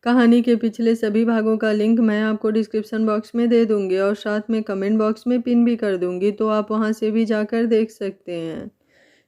कहानी के पिछले सभी भागों का लिंक मैं आपको डिस्क्रिप्शन बॉक्स में दे दूंगी और साथ में कमेंट बॉक्स में पिन भी कर दूंगी, तो आप वहां से भी जाकर देख सकते हैं।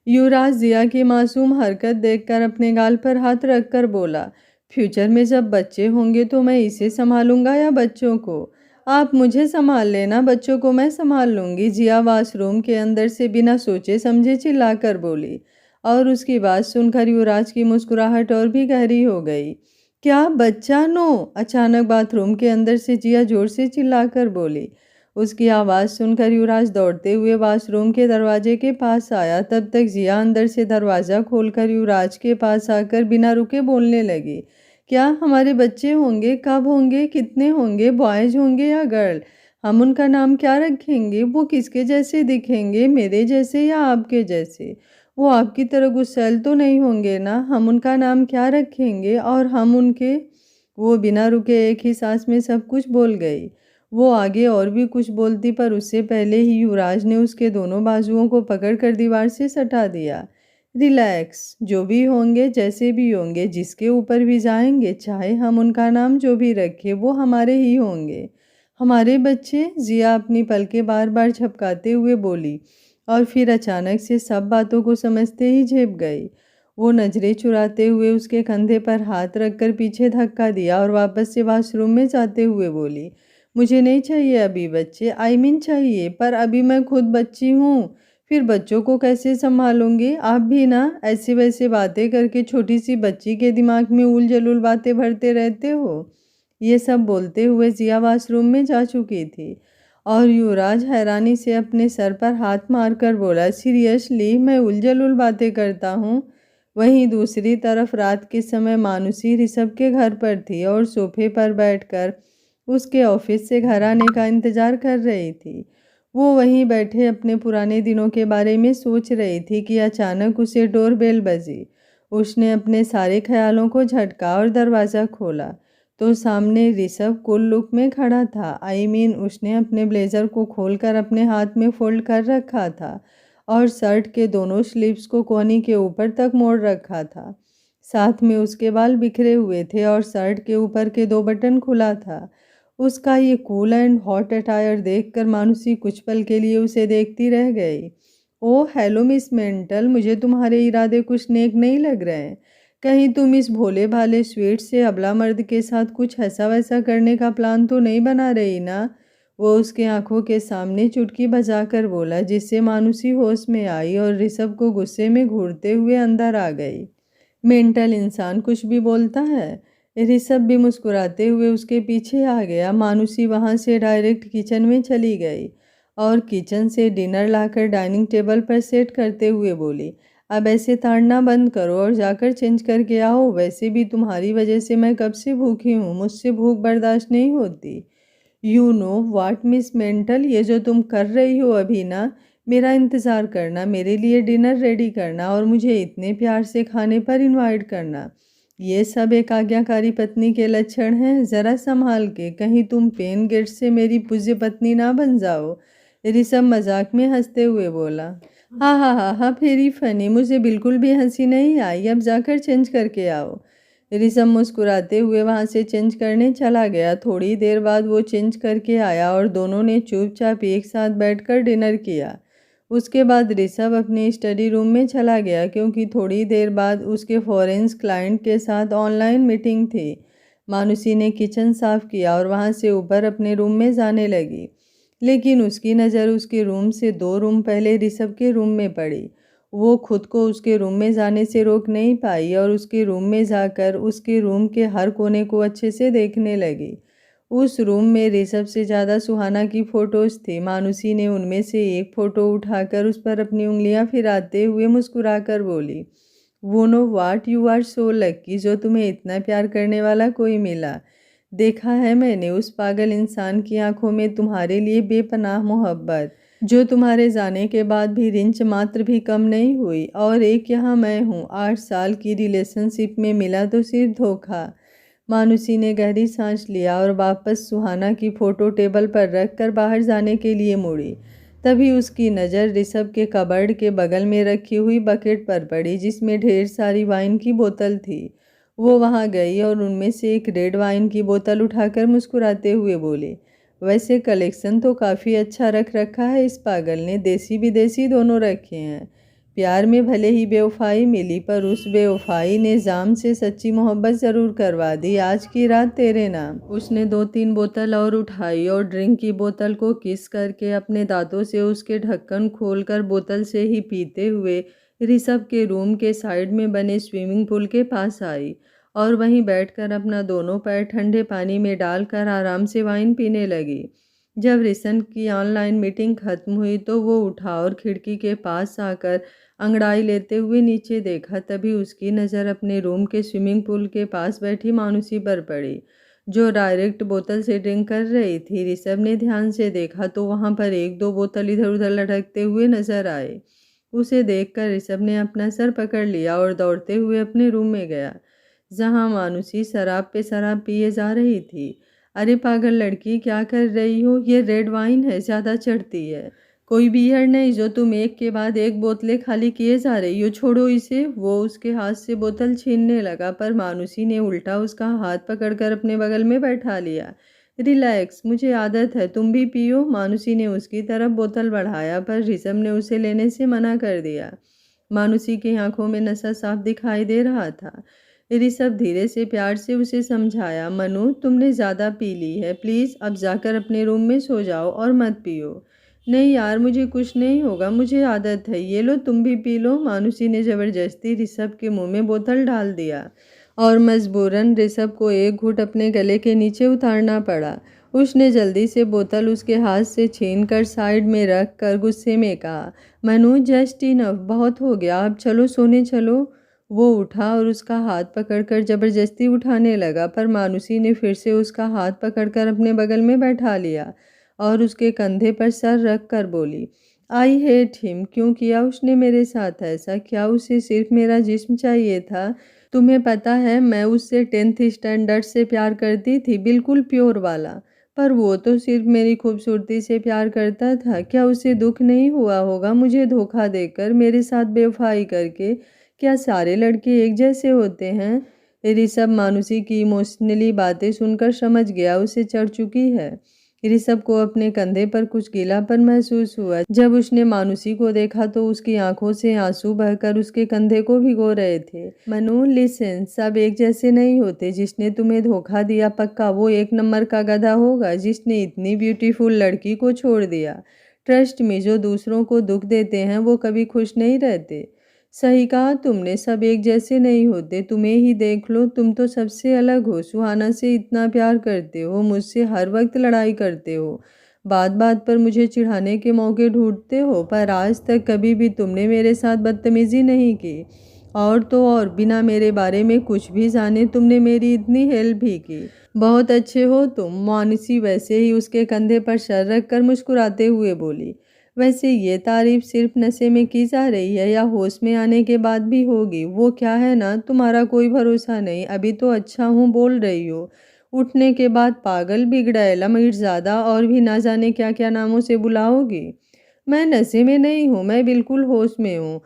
युवराज जिया की मासूम हरकत देखकर अपने गाल पर हाथ रखकर बोला, फ्यूचर में जब बच्चे होंगे तो मैं इसे संभालूंगा या बच्चों को? आप मुझे संभाल लेना, बच्चों को मैं संभाल लूंगी। जिया वॉशरूम के अंदर से बिना सोचे समझे चिल्लाकर बोली और उसकी बात सुनकर युवराज की मुस्कुराहट और भी गहरी हो गई। क्या बच्चा? नो! अचानक बाथरूम के अंदर से जिया जोर से चिल्लाकर बोली। उसकी आवाज़ सुनकर युवराज दौड़ते हुए वॉशरूम के दरवाजे के पास आया। तब तक जिया अंदर से दरवाज़ा खोलकर युवराज के पास आकर बिना रुके बोलने लगी, क्या हमारे बच्चे होंगे? कब होंगे? कितने होंगे? बॉयज होंगे या गर्ल? हम उनका नाम क्या रखेंगे? वो किसके जैसे दिखेंगे? मेरे जैसे या आपके जैसे? वो आपकी तरह गुस्सैल तो नहीं होंगे ना? हम उनका नाम क्या रखेंगे? और हम उनके... वो बिना रुके एक ही सांस में सब कुछ बोल गई। वो आगे और भी कुछ बोलती, पर उससे पहले ही युवराज ने उसके दोनों बाजुओं को पकड़कर दीवार से सटा दिया। रिलैक्स, जो भी होंगे, जैसे भी होंगे, जिसके ऊपर भी जाएंगे, चाहे हम उनका नाम जो भी रखें, वो हमारे ही होंगे। हमारे बच्चे? जिया अपनी पलकें बार बार झपकाते हुए बोली और फिर अचानक से सब बातों को समझते ही झेप गई। वो नजरें चुराते हुए उसके कंधे पर हाथ रखकर पीछे धक्का दिया और वापस से वॉशरूम में जाते हुए बोली, मुझे नहीं चाहिए अभी बच्चे, चाहिए, पर अभी मैं खुद बच्ची हूँ, फिर बच्चों को कैसे संभालूंगी? आप भी ना ऐसे वैसे बातें करके छोटी सी बच्ची के दिमाग में उल जलूल बातें भरते रहते हो। ये सब बोलते हुए जिया वॉशरूम में जा चुकी थी और युवराज हैरानी से अपने सर पर हाथ मारकर बोला, सीरियसली मैं उल जलूल बातें करता हूँ? वहीं दूसरी तरफ रात के समय मानुषी ऋषभ के घर पर थी और सोफे पर बैठकर उसके ऑफिस से घर आने का इंतजार कर रही थी। वो वहीं बैठे अपने पुराने दिनों के बारे में सोच रही थी कि अचानक उसे डोरबेल बजी। उसने अपने सारे ख्यालों को झटका और दरवाज़ा खोला तो सामने ऋषभ कूल लुक में खड़ा था। उसने अपने ब्लेजर को खोलकर अपने हाथ में फोल्ड कर रखा था और शर्ट के दोनों स्लीव्स को कोहनी के ऊपर तक मोड़ रखा था। साथ में उसके बाल बिखरे हुए थे और शर्ट के ऊपर के दो बटन खुला था। उसका ये कूल एंड हॉट अटायर देखकर मानुषी कुछ पल के लिए उसे देखती रह गई। ओह हेलो मिस मेंटल, मुझे तुम्हारे इरादे कुछ नेक नहीं लग रहे हैं। कहीं तुम इस भोले भाले स्वीट से अबला मर्द के साथ कुछ ऐसा वैसा करने का प्लान तो नहीं बना रही ना? वो उसके आंखों के सामने चुटकी बजाकर बोला, जिससे मानुषी होश में आई और ऋषभ को गुस्से में घूरते हुए अंदर आ गई। मेंटल इंसान कुछ भी बोलता है। ऋषभ भी मुस्कुराते हुए उसके पीछे आ गया। मानुषी वहां से डायरेक्ट किचन में चली गई और किचन से डिनर लाकर डाइनिंग टेबल पर सेट करते हुए बोली, अब ऐसे ताड़ना बंद करो और जाकर चेंज करके आओ। वैसे भी तुम्हारी वजह से मैं कब से भूखी हूँ, मुझसे भूख बर्दाश्त नहीं होती। You know what miss mental, ये जो तुम कर रही हो अभी ना, मेरा इंतज़ार करना, मेरे लिए डिनर रेडी करना और मुझे इतने प्यार से खाने पर इनवाइट करना, ये सब एक आज्ञाकारी पत्नी के लक्षण हैं। ज़रा संभाल के, कहीं तुम पेन गेट से मेरी पूज्य पत्नी ना बन जाओ। ऋषभ मजाक में हंसते हुए बोला। हाँ हाँ हाँ हाँ, वेरी फनी, मुझे बिल्कुल भी हंसी नहीं आई, अब जाकर चेंज करके आओ। ऋषभ मुस्कुराते हुए वहां से चेंज करने चला गया। थोड़ी देर बाद वो चेंज करके आया और दोनों ने चुपचाप एक साथ बैठकर डिनर किया। उसके बाद ऋषभ अपने स्टडी रूम में चला गया क्योंकि थोड़ी देर बाद उसके फॉरेंस क्लाइंट के साथ ऑनलाइन मीटिंग थी। मानुषी ने किचन साफ किया और वहां से ऊपर अपने रूम में जाने लगी, लेकिन उसकी नज़र उसके रूम से 2 रूम पहले ऋषभ के रूम में पड़ी। वो खुद को उसके रूम में जाने से रोक नहीं पाई और उसके रूम में जाकर उसके रूम के हर कोने को अच्छे से देखने लगी। उस रूम में ऋषभ से ज़्यादा सुहाना की फ़ोटोज़ थी। मानुषी ने उनमें से एक फ़ोटो उठाकर उस पर अपनी उंगलियां फिराते हुए मुस्कुराकर बोली, वो know what, you are so lucky, जो तुम्हें इतना प्यार करने वाला कोई मिला। देखा है मैंने उस पागल इंसान की आंखों में तुम्हारे लिए बेपनाह मोहब्बत, जो तुम्हारे जाने के बाद भी रिंच मात्र भी कम नहीं हुई। और एक यहाँ मैं हूँ, 8 साल की रिलेशनशिप में मिला तो सिर्फ धोखा। मानुषी ने गहरी सांस लिया और वापस सुहाना की फ़ोटो टेबल पर रखकर बाहर जाने के लिए मुड़ी। तभी उसकी नज़र ऋषभ के कबर्ड के बगल में रखी हुई बकेट पर पड़ी, जिसमें ढेर सारी वाइन की बोतल थी। वो वहाँ गई और उनमें से एक रेड वाइन की बोतल उठाकर मुस्कुराते हुए बोली, वैसे कलेक्शन तो काफ़ी अच्छा रख रखा है इस पागल ने, देसी विदेशी दोनों रखे हैं। प्यार में भले ही बेवफाई मिली, पर उस बेवफाई ने जाम से सच्ची मोहब्बत ज़रूर करवा दी। आज की रात तेरे नाम। उसने 2-3 बोतल और उठाई और ड्रिंक की बोतल को किस करके अपने दांतों से उसके ढक्कन खोलकर बोतल से ही पीते हुए ऋषभ के रूम के साइड में बने स्विमिंग पूल के पास आई और वहीं बैठकर अपना दोनों पैर ठंडे पानी में डालकर आराम से वाइन पीने लगी। जब ऋषभ की ऑनलाइन मीटिंग खत्म हुई तो वो उठा और खिड़की के पास आकर अंगड़ाई लेते हुए नीचे देखा। तभी उसकी नज़र अपने रूम के स्विमिंग पूल के पास बैठी मानुषी पर पड़ी, जो डायरेक्ट बोतल से ड्रिंक कर रही थी। ऋषभ ने ध्यान से देखा तो वहाँ पर 1-2 बोतल इधर उधर लटकते हुए नजर आए। उसे देखकर ऋषभ ने अपना सर पकड़ लिया और दौड़ते हुए अपने रूम में गया, जहाँ मानुषी शराब पे शराब पिए जा रही थी। अरे पागल लड़की, क्या कर रही हो? ये रेड वाइन है, ज़्यादा चढ़ती है। कोई बियर नहीं जो तुम एक के बाद एक बोतलें खाली किए जा रही हो, छोड़ो इसे। वो उसके हाथ से बोतल छीनने लगा, पर मानुषी ने उल्टा उसका हाथ पकड़कर अपने बगल में बैठा लिया। रिलैक्स, मुझे आदत है, तुम भी पियो। मानुषी ने उसकी तरफ बोतल बढ़ाया, पर ऋषभ ने उसे लेने से मना कर दिया। मानुषी की आंखों में नशा साफ दिखाई दे रहा था। ऋषभ धीरे से प्यार से उसे समझाया, मनु तुमने ज़्यादा पी ली है, प्लीज़ अब जाकर अपने रूम में सो जाओ और मत पियो। नहीं यार, मुझे कुछ नहीं होगा, मुझे आदत है, ये लो तुम भी पी लो। मानुषी ने ज़बरदस्ती ऋषभ के मुंह में बोतल डाल दिया और मजबूरन ऋषभ को एक घूंट अपने गले के नीचे उतारना पड़ा। उसने जल्दी से बोतल उसके हाथ से छीनकर साइड में रख कर गुस्से में कहा, मनु जस्ट इनफ, बहुत हो गया, अब चलो सोने चलो। वो उठा और उसका हाथ पकड़कर ज़बरदस्ती उठाने लगा, पर मानुषी ने फिर से उसका हाथ पकड़कर अपने बगल में बैठा लिया और उसके कंधे पर सर रख कर बोली, आई हेट हिम। क्यों किया उसने मेरे साथ ऐसा? क्या उसे सिर्फ मेरा जिस्म चाहिए था? तुम्हें पता है मैं उससे 10th स्टैंडर्ड से प्यार करती थी, बिल्कुल प्योर वाला। पर वो तो सिर्फ मेरी खूबसूरती से प्यार करता था। क्या उसे दुख नहीं हुआ होगा मुझे धोखा देकर, मेरे साथ बेवफाई करके? क्या सारे लड़के एक जैसे होते हैं? ऋषभ मानुषी की इमोशनली बातें सुनकर समझ गया उसे चढ़ चुकी है। ऋषभ को अपने कंधे पर कुछ गीलापन महसूस हुआ। जब उसने मानुषी को देखा तो उसकी आंखों से आंसू बहकर उसके कंधे को भिगो रहे थे। मनु लिसन, सब एक जैसे नहीं होते। जिसने तुम्हें धोखा दिया पक्का वो एक नंबर का गधा होगा जिसने इतनी ब्यूटीफुल लड़की को छोड़ दिया। ट्रस्ट में, जो दूसरों को दुख देते हैं वो कभी खुश नहीं रहते। सही कहा तुमने, सब एक जैसे नहीं होते। तुम्हें ही देख लो, तुम तो सबसे अलग हो। सुहाना से इतना प्यार करते हो, मुझसे हर वक्त लड़ाई करते हो, बात बात पर मुझे चिढ़ाने के मौके ढूंढते हो, पर आज तक कभी भी तुमने मेरे साथ बदतमीजी नहीं की। और तो और बिना मेरे बारे में कुछ भी जाने तुमने मेरी इतनी हेल्प भी की। बहुत अच्छे हो तुम। मानसी वैसे ही उसके कंधे पर सर रख कर मुस्कुराते हुए बोली, वैसे ये तारीफ सिर्फ नशे में की जा रही है या होश में आने के बाद भी होगी? वो क्या है ना, तुम्हारा कोई भरोसा नहीं। अभी तो अच्छा हूँ बोल रही हो, उठने के बाद पागल, बिगड़ैला, मीरजादा और भी ना जाने क्या क्या नामों से बुलाओगी। मैं नशे में नहीं हूँ, मैं बिल्कुल होश में हूँ।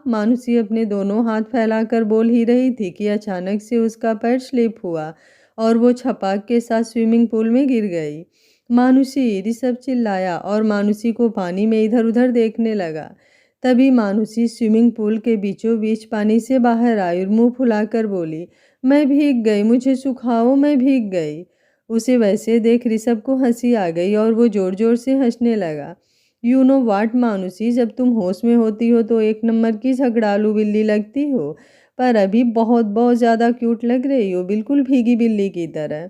मानुषी अपने दोनों हाथ फैलाकर बोल ही रही थी कि अचानक से उसका पैर स्लिप हुआ और वो छपाक के साथ स्विमिंग पूल में गिर गई। मानुषी, ऋषभ चिल्लाया और मानुषी को पानी में इधर उधर देखने लगा। तभी मानुषी स्विमिंग पूल के बीचों बीच पानी से बाहर आई और मुंह फुलाकर बोली, मैं भीग गई, मुझे सुखाओ, मैं भीग गई। उसे वैसे देख ऋषभ को हंसी आ गई और वो जोर जोर से हंसने लगा। यू नो वाट मानुषी, जब तुम होश में होती हो तो एक नंबर की झगड़ालू बिल्ली लगती हो, पर अभी बहुत बहुत ज़्यादा क्यूट लग रही हो, बिल्कुल भीगी बिल्ली की तरह।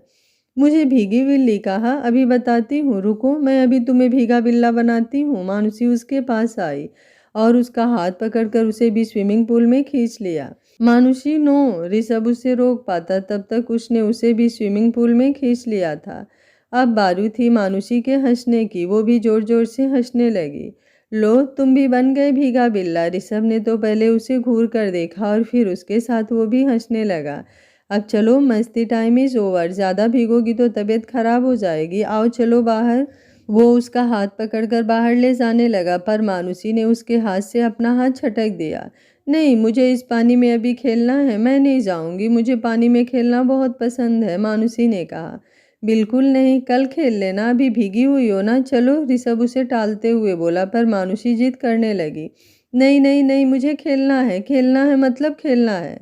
मुझे भीगी बिल्ली कहा? अभी बताती हूँ, रुको, मैं अभी तुम्हें भीगा बिल्ला बनाती हूँ। मानुषी उसके पास आई और उसका हाथ पकड़कर उसे भी स्विमिंग पूल में खींच लिया। मानुषी नो, ऋषभ उसे रोक पाता तब तक उसने उसे भी स्विमिंग पूल में खींच लिया था। अब बारी थी मानुषी के हंसने की, वो भी जोर जोर से हंसने लगी। लो, तुम भी बन गए भीगा बिल्ला। ऋषभ ने तो पहले उसे घूर कर देखा और फिर उसके साथ वो भी हंसने लगा। अब चलो, मस्ती टाइम इज़ ओवर, ज़्यादा भीगोगी तो तबीयत खराब हो जाएगी, आओ चलो बाहर। वो उसका हाथ पकड़कर बाहर ले जाने लगा, पर मानुषी ने उसके हाथ से अपना हाथ छटक दिया। नहीं, मुझे इस पानी में अभी खेलना है, मैं नहीं जाऊँगी, मुझे पानी में खेलना बहुत पसंद है, मानुषी ने कहा। बिल्कुल नहीं, कल खेल लेना, अभी भीगी हुई हो ना, चलो, ऋषभ उसे टालते हुए बोला, पर मानुषी जिद करने लगी। नहीं नहीं नहीं, मुझे खेलना है मतलब खेलना है।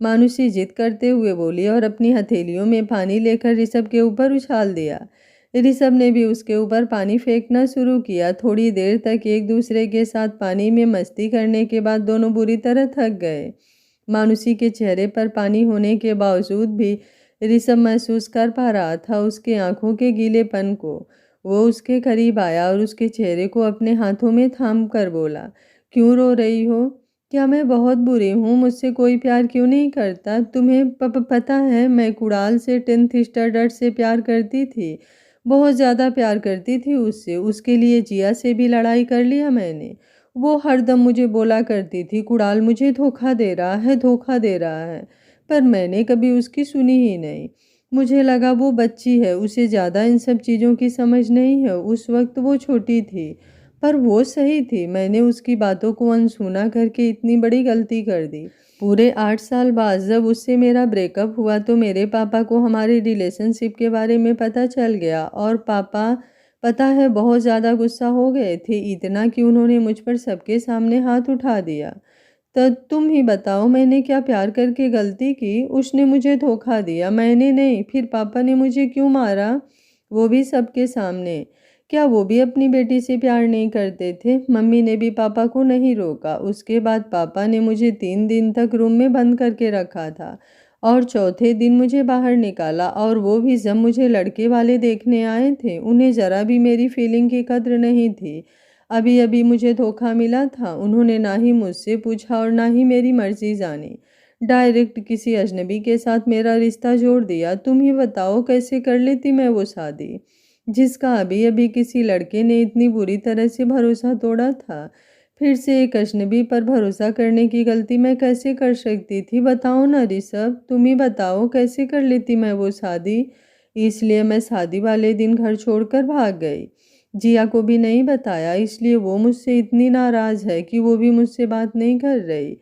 मानुषी जिद करते हुए बोली और अपनी हथेलियों में पानी लेकर ऋषभ के ऊपर उछाल दिया। ऋषभ ने भी उसके ऊपर पानी फेंकना शुरू किया। थोड़ी देर तक एक दूसरे के साथ पानी में मस्ती करने के बाद दोनों बुरी तरह थक गए। मानुषी के चेहरे पर पानी होने के बावजूद भी ऋषभ महसूस कर पा रहा था उसके आंखों के गीलेपन को। वो उसके करीब आया और उसके चेहरे को अपने हाथों में थाम कर बोला, क्यों रो रही हो? क्या मैं बहुत बुरी हूँ? मुझसे कोई प्यार क्यों नहीं करता? तुम्हें पता है, मैं कुणाल से 10th स्टैंडर्ड से प्यार करती थी, बहुत ज़्यादा प्यार करती थी उससे। उसके लिए जिया से भी लड़ाई कर लिया मैंने। वो हरदम मुझे बोला करती थी, कुणाल मुझे धोखा दे रहा है, धोखा दे रहा है। पर मैंने कभी उसकी सुनी ही नहीं। मुझे लगा वो बच्ची है, उसे ज़्यादा इन सब चीज़ों की समझ नहीं है। उस वक्त वो छोटी थी, पर वो सही थी। मैंने उसकी बातों को अनसुना करके इतनी बड़ी गलती कर दी। पूरे 8 साल बाद जब उससे मेरा ब्रेकअप हुआ तो मेरे पापा को हमारे रिलेशनशिप के बारे में पता चल गया और पापा, पता है, बहुत ज़्यादा गुस्सा हो गए थे, इतना कि उन्होंने मुझ पर सबके सामने हाथ उठा दिया। तो तुम ही बताओ, मैंने क्या प्यार करके गलती की? उसने मुझे धोखा दिया, मैंने नहीं। फिर पापा ने मुझे क्यों मारा, वो भी सबके सामने? क्या वो भी अपनी बेटी से प्यार नहीं करते थे? मम्मी ने भी पापा को नहीं रोका। उसके बाद पापा ने मुझे 3 दिन तक रूम में बंद करके रखा था और चौथे दिन मुझे बाहर निकाला, और वो भी जब मुझे लड़के वाले देखने आए थे। उन्हें ज़रा भी मेरी फीलिंग की कद्र नहीं थी। अभी अभी मुझे धोखा मिला था, उन्होंने ना ही मुझसे पूछा और ना ही मेरी मर्जी जानी, डायरेक्ट किसी अजनबी के साथ मेरा रिश्ता जोड़ दिया। तुम ही बताओ, कैसे कर लेती मैं वो शादी, जिसका अभी अभी किसी लड़के ने इतनी बुरी तरह से भरोसा तोड़ा था। फिर से एक अजनबी पर भरोसा करने की गलती मैं कैसे कर सकती थी? बताओ ना ऋषभ, तुम ही बताओ, कैसे कर लेती मैं वो शादी? इसलिए मैं शादी वाले दिन घर छोड़कर भाग गई। जिया को भी नहीं बताया, इसलिए वो मुझसे इतनी नाराज़ है कि वो भी मुझसे बात नहीं कर रही।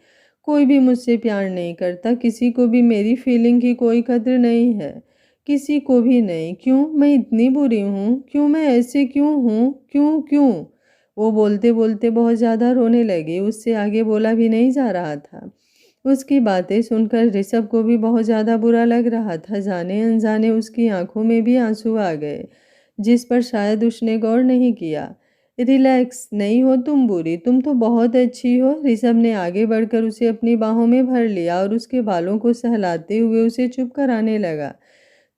कोई भी मुझसे प्यार नहीं करता, किसी को भी मेरी फीलिंग की कोई कद्र नहीं है, किसी को भी नहीं। क्यों मैं इतनी बुरी हूँ? क्यों मैं ऐसे क्यों हूँ? क्यों क्यों? वो बोलते बोलते बहुत ज़्यादा रोने लगी। उससे आगे बोला भी नहीं जा रहा था। उसकी बातें सुनकर ऋषभ को भी बहुत ज़्यादा बुरा लग रहा था। जाने अनजाने उसकी आंखों में भी आंसू आ गए, जिस पर शायद उसने गौर नहीं किया। रिलैक्स, नहीं हो तुम बुरी, तुम तो बहुत अच्छी हो। ऋषभ ने आगे बढ़कर उसे अपनी बाहों में भर लिया और उसके बालों को सहलाते हुए उसे चुप कराने लगा।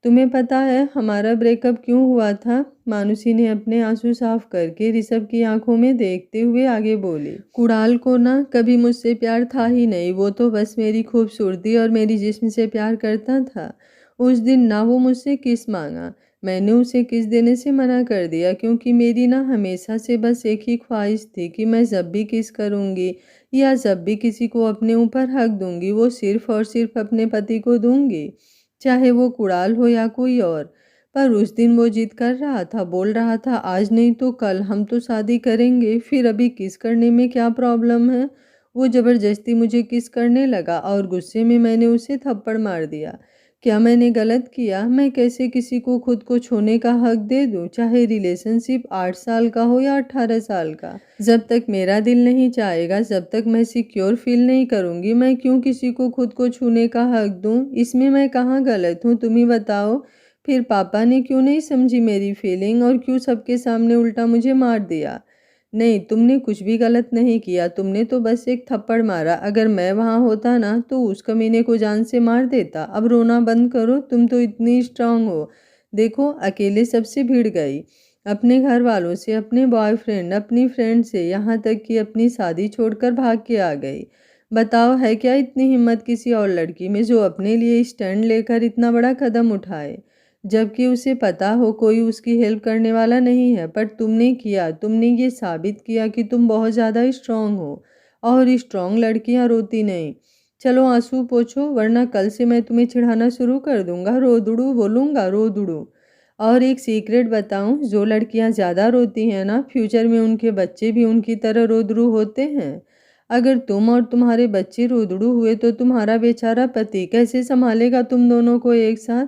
तुम्हें पता है हमारा ब्रेकअप क्यों हुआ था? मानुषी ने अपने आंसू साफ करके ऋषभ की आंखों में देखते हुए आगे बोली। कुणाल को ना कभी मुझसे प्यार था ही नहीं, वो तो बस मेरी खूबसूरती और मेरी जिस्म से प्यार करता था। उस दिन ना वो मुझसे किस मांगा, मैंने उसे किस देने से मना कर दिया, क्योंकि मेरी ना हमेशा से बस एक ही ख्वाहिश थी कि मैं जब भी किस करूँगी या जब भी किसी को अपने ऊपर हक दूंगी, वो सिर्फ और सिर्फ अपने पति को दूंगी, चाहे वो कुणाल हो या कोई और। पर उस दिन वो जिद कर रहा था, बोल रहा था आज नहीं तो कल हम तो शादी करेंगे, फिर अभी किस करने में क्या प्रॉब्लम है? वो ज़बरदस्ती मुझे किस करने लगा और गुस्से में मैंने उसे थप्पड़ मार दिया। क्या मैंने गलत किया? मैं कैसे किसी को खुद को छूने का हक दे दूं, चाहे रिलेशनशिप 8 साल का हो या 18 साल का? जब तक मेरा दिल नहीं चाहेगा, जब तक मैं सिक्योर फील नहीं करूंगी, मैं क्यों किसी को खुद को छूने का हक दूं? इसमें मैं कहाँ गलत हूँ, तुम ही बताओ। फिर पापा ने क्यों नहीं समझी मेरी फीलिंग और क्यों सबके सामने उल्टा मुझे मार दिया? नहीं, तुमने कुछ भी गलत नहीं किया, तुमने तो बस एक थप्पड़ मारा। अगर मैं वहाँ होता ना तो उस कमीने को जान से मार देता। अब रोना बंद करो, तुम तो इतनी स्ट्रांग हो। देखो, अकेले सबसे भिड़ गई, अपने घर वालों से, अपने बॉयफ्रेंड, अपनी फ्रेंड से, यहाँ तक कि अपनी शादी छोड़कर भाग के आ गई। बताओ, है क्या इतनी हिम्मत किसी और लड़की में जो अपने लिए स्टैंड लेकर इतना बड़ा कदम उठाए, जबकि उसे पता हो कोई उसकी हेल्प करने वाला नहीं है? पर तुमने किया, तुमने ये साबित किया कि तुम बहुत ज़्यादा स्ट्रांग हो, और स्ट्रांग लड़कियां रोती नहीं। चलो आंसू पोछो, वरना कल से मैं तुम्हें चिढ़ाना शुरू कर दूंगा, रोदड़ू बोलूँगा, रोदड़ू। और एक सीक्रेट बताऊं, जो लड़कियां ज़्यादा रोती हैं ना, फ्यूचर में उनके बच्चे भी उनकी तरह रोदड़ू होते हैं। अगर तुम और तुम्हारे बच्चे रोदड़ू हुए तो तुम्हारा बेचारा पति कैसे संभालेगा तुम दोनों को एक साथ?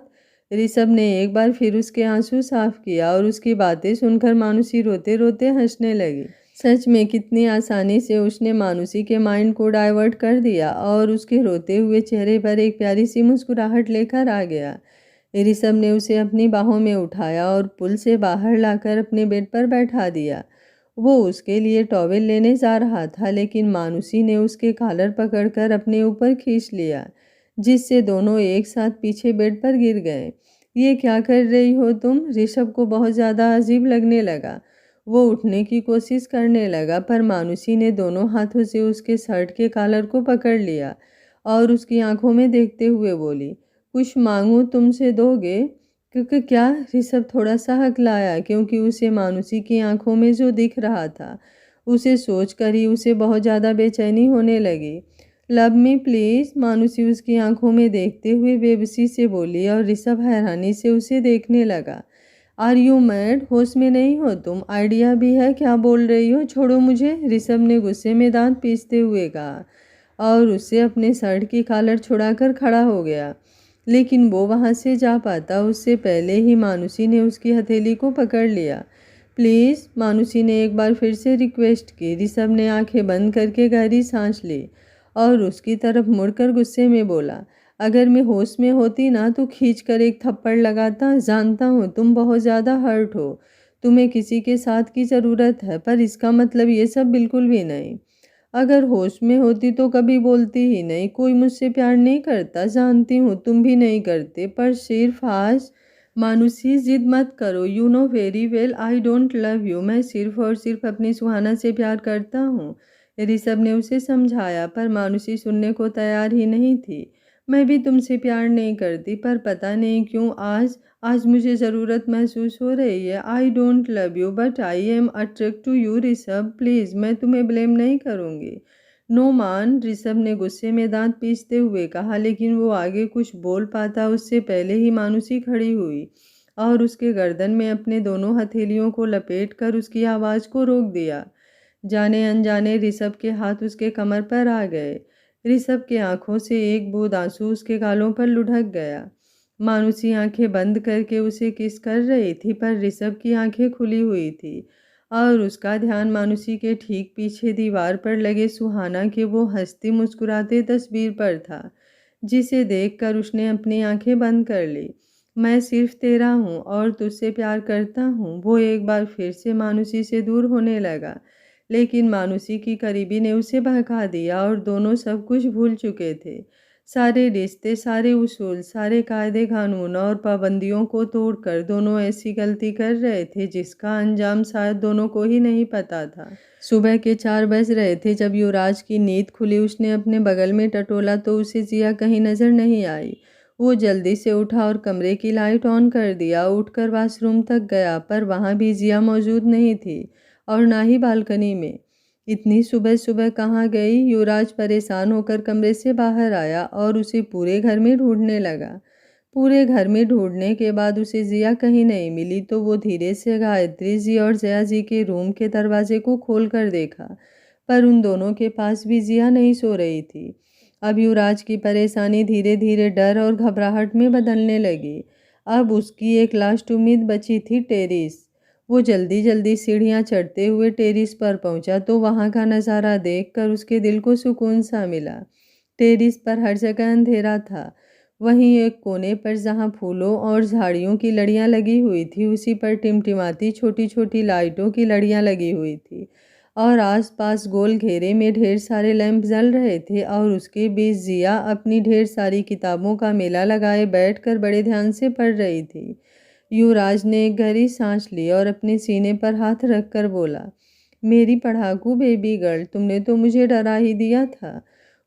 ऋषभ ने एक बार फिर उसके आंसू साफ किया और उसकी बातें सुनकर मानुषी रोते रोते हंसने लगी। सच में कितनी आसानी से उसने मानुषी के माइंड को डाइवर्ट कर दिया और उसके रोते हुए चेहरे पर एक प्यारी सी मुस्कुराहट लेकर आ गया। ऋषभ ने उसे अपनी बाहों में उठाया और पुल से बाहर लाकर अपने बेड पर बैठा दिया। वो उसके लिए टॉवेल लेने जा रहा था, लेकिन मानुषी ने उसके कॉलर पकड़कर अपने ऊपर खींच लिया, जिससे दोनों एक साथ पीछे बेड पर गिर गए। ये क्या कर रही हो तुम? ऋषभ को बहुत ज़्यादा अजीब लगने लगा। वो उठने की कोशिश करने लगा, पर मानुषी ने दोनों हाथों से उसके शर्ट के कॉलर को पकड़ लिया और उसकी आंखों में देखते हुए बोली, कुछ मांगूं तुमसे दोगे? क्योंकि क्या? ऋषभ थोड़ा सा हकलाया, क्योंकि उसे मानुषी की आंखों में जो दिख रहा था उसे सोचकर ही उसे बहुत ज़्यादा बेचैनी होने लगी। लव मी प्लीज़, मानुषी उसकी आंखों में देखते हुए बेबसी से बोली और ऋषभ हैरानी से उसे देखने लगा। Are you mad? होश में नहीं हो तुम? आइडिया भी है क्या बोल रही हो? छोड़ो मुझे, ऋषभ ने गुस्से में दांत पीसते हुए कहा और उससे अपने शर्ट की कॉलर छुड़ाकर खड़ा हो गया। लेकिन वो वहाँ से जा पाता उससे पहले ही मानुषी ने उसकी हथेली को पकड़ लिया। प्लीज़, मानुषी ने एक बार फिर से रिक्वेस्ट की। ऋषभ ने आंखें बंद करके गहरी सांस ली और उसकी तरफ मुड़कर गुस्से में बोला, अगर मैं होश में होती ना तो खींच कर एक थप्पड़ लगाता। जानता हूँ तुम बहुत ज़्यादा हर्ट हो, तुम्हें किसी के साथ की ज़रूरत है, पर इसका मतलब ये सब बिल्कुल भी नहीं। अगर होश में होती तो कभी बोलती ही नहीं। कोई मुझसे प्यार नहीं करता, जानती हूँ तुम भी नहीं करते, पर सिर्फ आज। मानुषी, जिद मत करो, you know very well I don't love you. मैं सिर्फ और सिर्फ अपनी सुहाना से प्यार करता हूँ, ऋषभ ने उसे समझाया, पर मानुषी सुनने को तैयार ही नहीं थी। मैं भी तुमसे प्यार नहीं करती, पर पता नहीं क्यों आज आज मुझे ज़रूरत महसूस हो रही है। I don't love you but I am attract to you Rishabh, please, मैं तुम्हें ब्लेम नहीं करूँगी। नो मान, ऋषभ ने गुस्से में दांत पीसते हुए कहा, लेकिन वो आगे कुछ बोल पाता उससे पहले ही मानुषी खड़ी हुई और उसके गर्दन में अपने दोनों हथेलियों को लपेट कर उसकी आवाज़ को रोक दिया। जाने अनजाने ऋषभ के हाथ उसके कमर पर आ गए। ऋषभ के आंखों से एक बूंद आंसू उसके गालों पर लुढ़क गया। मानुषी आंखें बंद करके उसे किस कर रही थी, पर ऋषभ की आंखें खुली हुई थी और उसका ध्यान मानुषी के ठीक पीछे दीवार पर लगे सुहाना के वो हंसती मुस्कुराते तस्वीर पर था, जिसे देखकर उसने अपनी आंखें बंद कर ली। मैं सिर्फ तेरा हूँ और तुझसे प्यार करता हूँ। वो एक बार फिर से मानुषी से दूर होने लगा, लेकिन मानुषी की करीबी ने उसे बहका दिया और दोनों सब कुछ भूल चुके थे। सारे रिश्ते, सारे उसूल, सारे कायदे कानून और पाबंदियों को तोड़कर दोनों ऐसी गलती कर रहे थे जिसका अंजाम शायद दोनों को ही नहीं पता था। सुबह के 4 बज रहे थे जब युवराज की नींद खुली। उसने अपने बगल में टटोला तो उसे जिया कहीं नजर नहीं आई। वो जल्दी से उठा और कमरे की लाइट ऑन कर दिया। उठकर वॉशरूम तक गया, पर वहाँ भी जिया मौजूद नहीं थी और ना ही बालकनी में। इतनी सुबह सुबह कहाँ गई? युवराज परेशान होकर कमरे से बाहर आया और उसे पूरे घर में ढूंढने लगा। पूरे घर में ढूंढने के बाद उसे जिया कहीं नहीं मिली तो वो धीरे से गायत्री जी और जया जी के रूम के दरवाजे को खोल कर देखा, पर उन दोनों के पास भी जिया नहीं सो रही थी। अब युवराज की परेशानी धीरे धीरे डर और घबराहट में बदलने लगी। अब उसकी एक लास्ट उम्मीद बची थी, टेरिस। वो जल्दी जल्दी सीढ़ियाँ चढ़ते हुए टेरिस पर पहुंचा तो वहां का नज़ारा देखकर उसके दिल को सुकून सा मिला। टेरिस पर हर जगह अंधेरा था। वहीं एक कोने पर जहां फूलों और झाड़ियों की लड़ियां लगी हुई थी, उसी पर टिमटिमाती छोटी छोटी लाइटों की लड़ियां लगी हुई थी और आसपास गोल घेरे में ढेर सारे लैंप जल रहे थे और उसके बीच जिया अपनी ढेर सारी किताबों का मेला लगाए बैठकर बड़े ध्यान से पढ़ रही थी। युवराज ने एक गहरी सांस ली और अपने सीने पर हाथ रखकर बोला, मेरी पढ़ाकू बेबी गर्ल, तुमने तो मुझे डरा ही दिया था।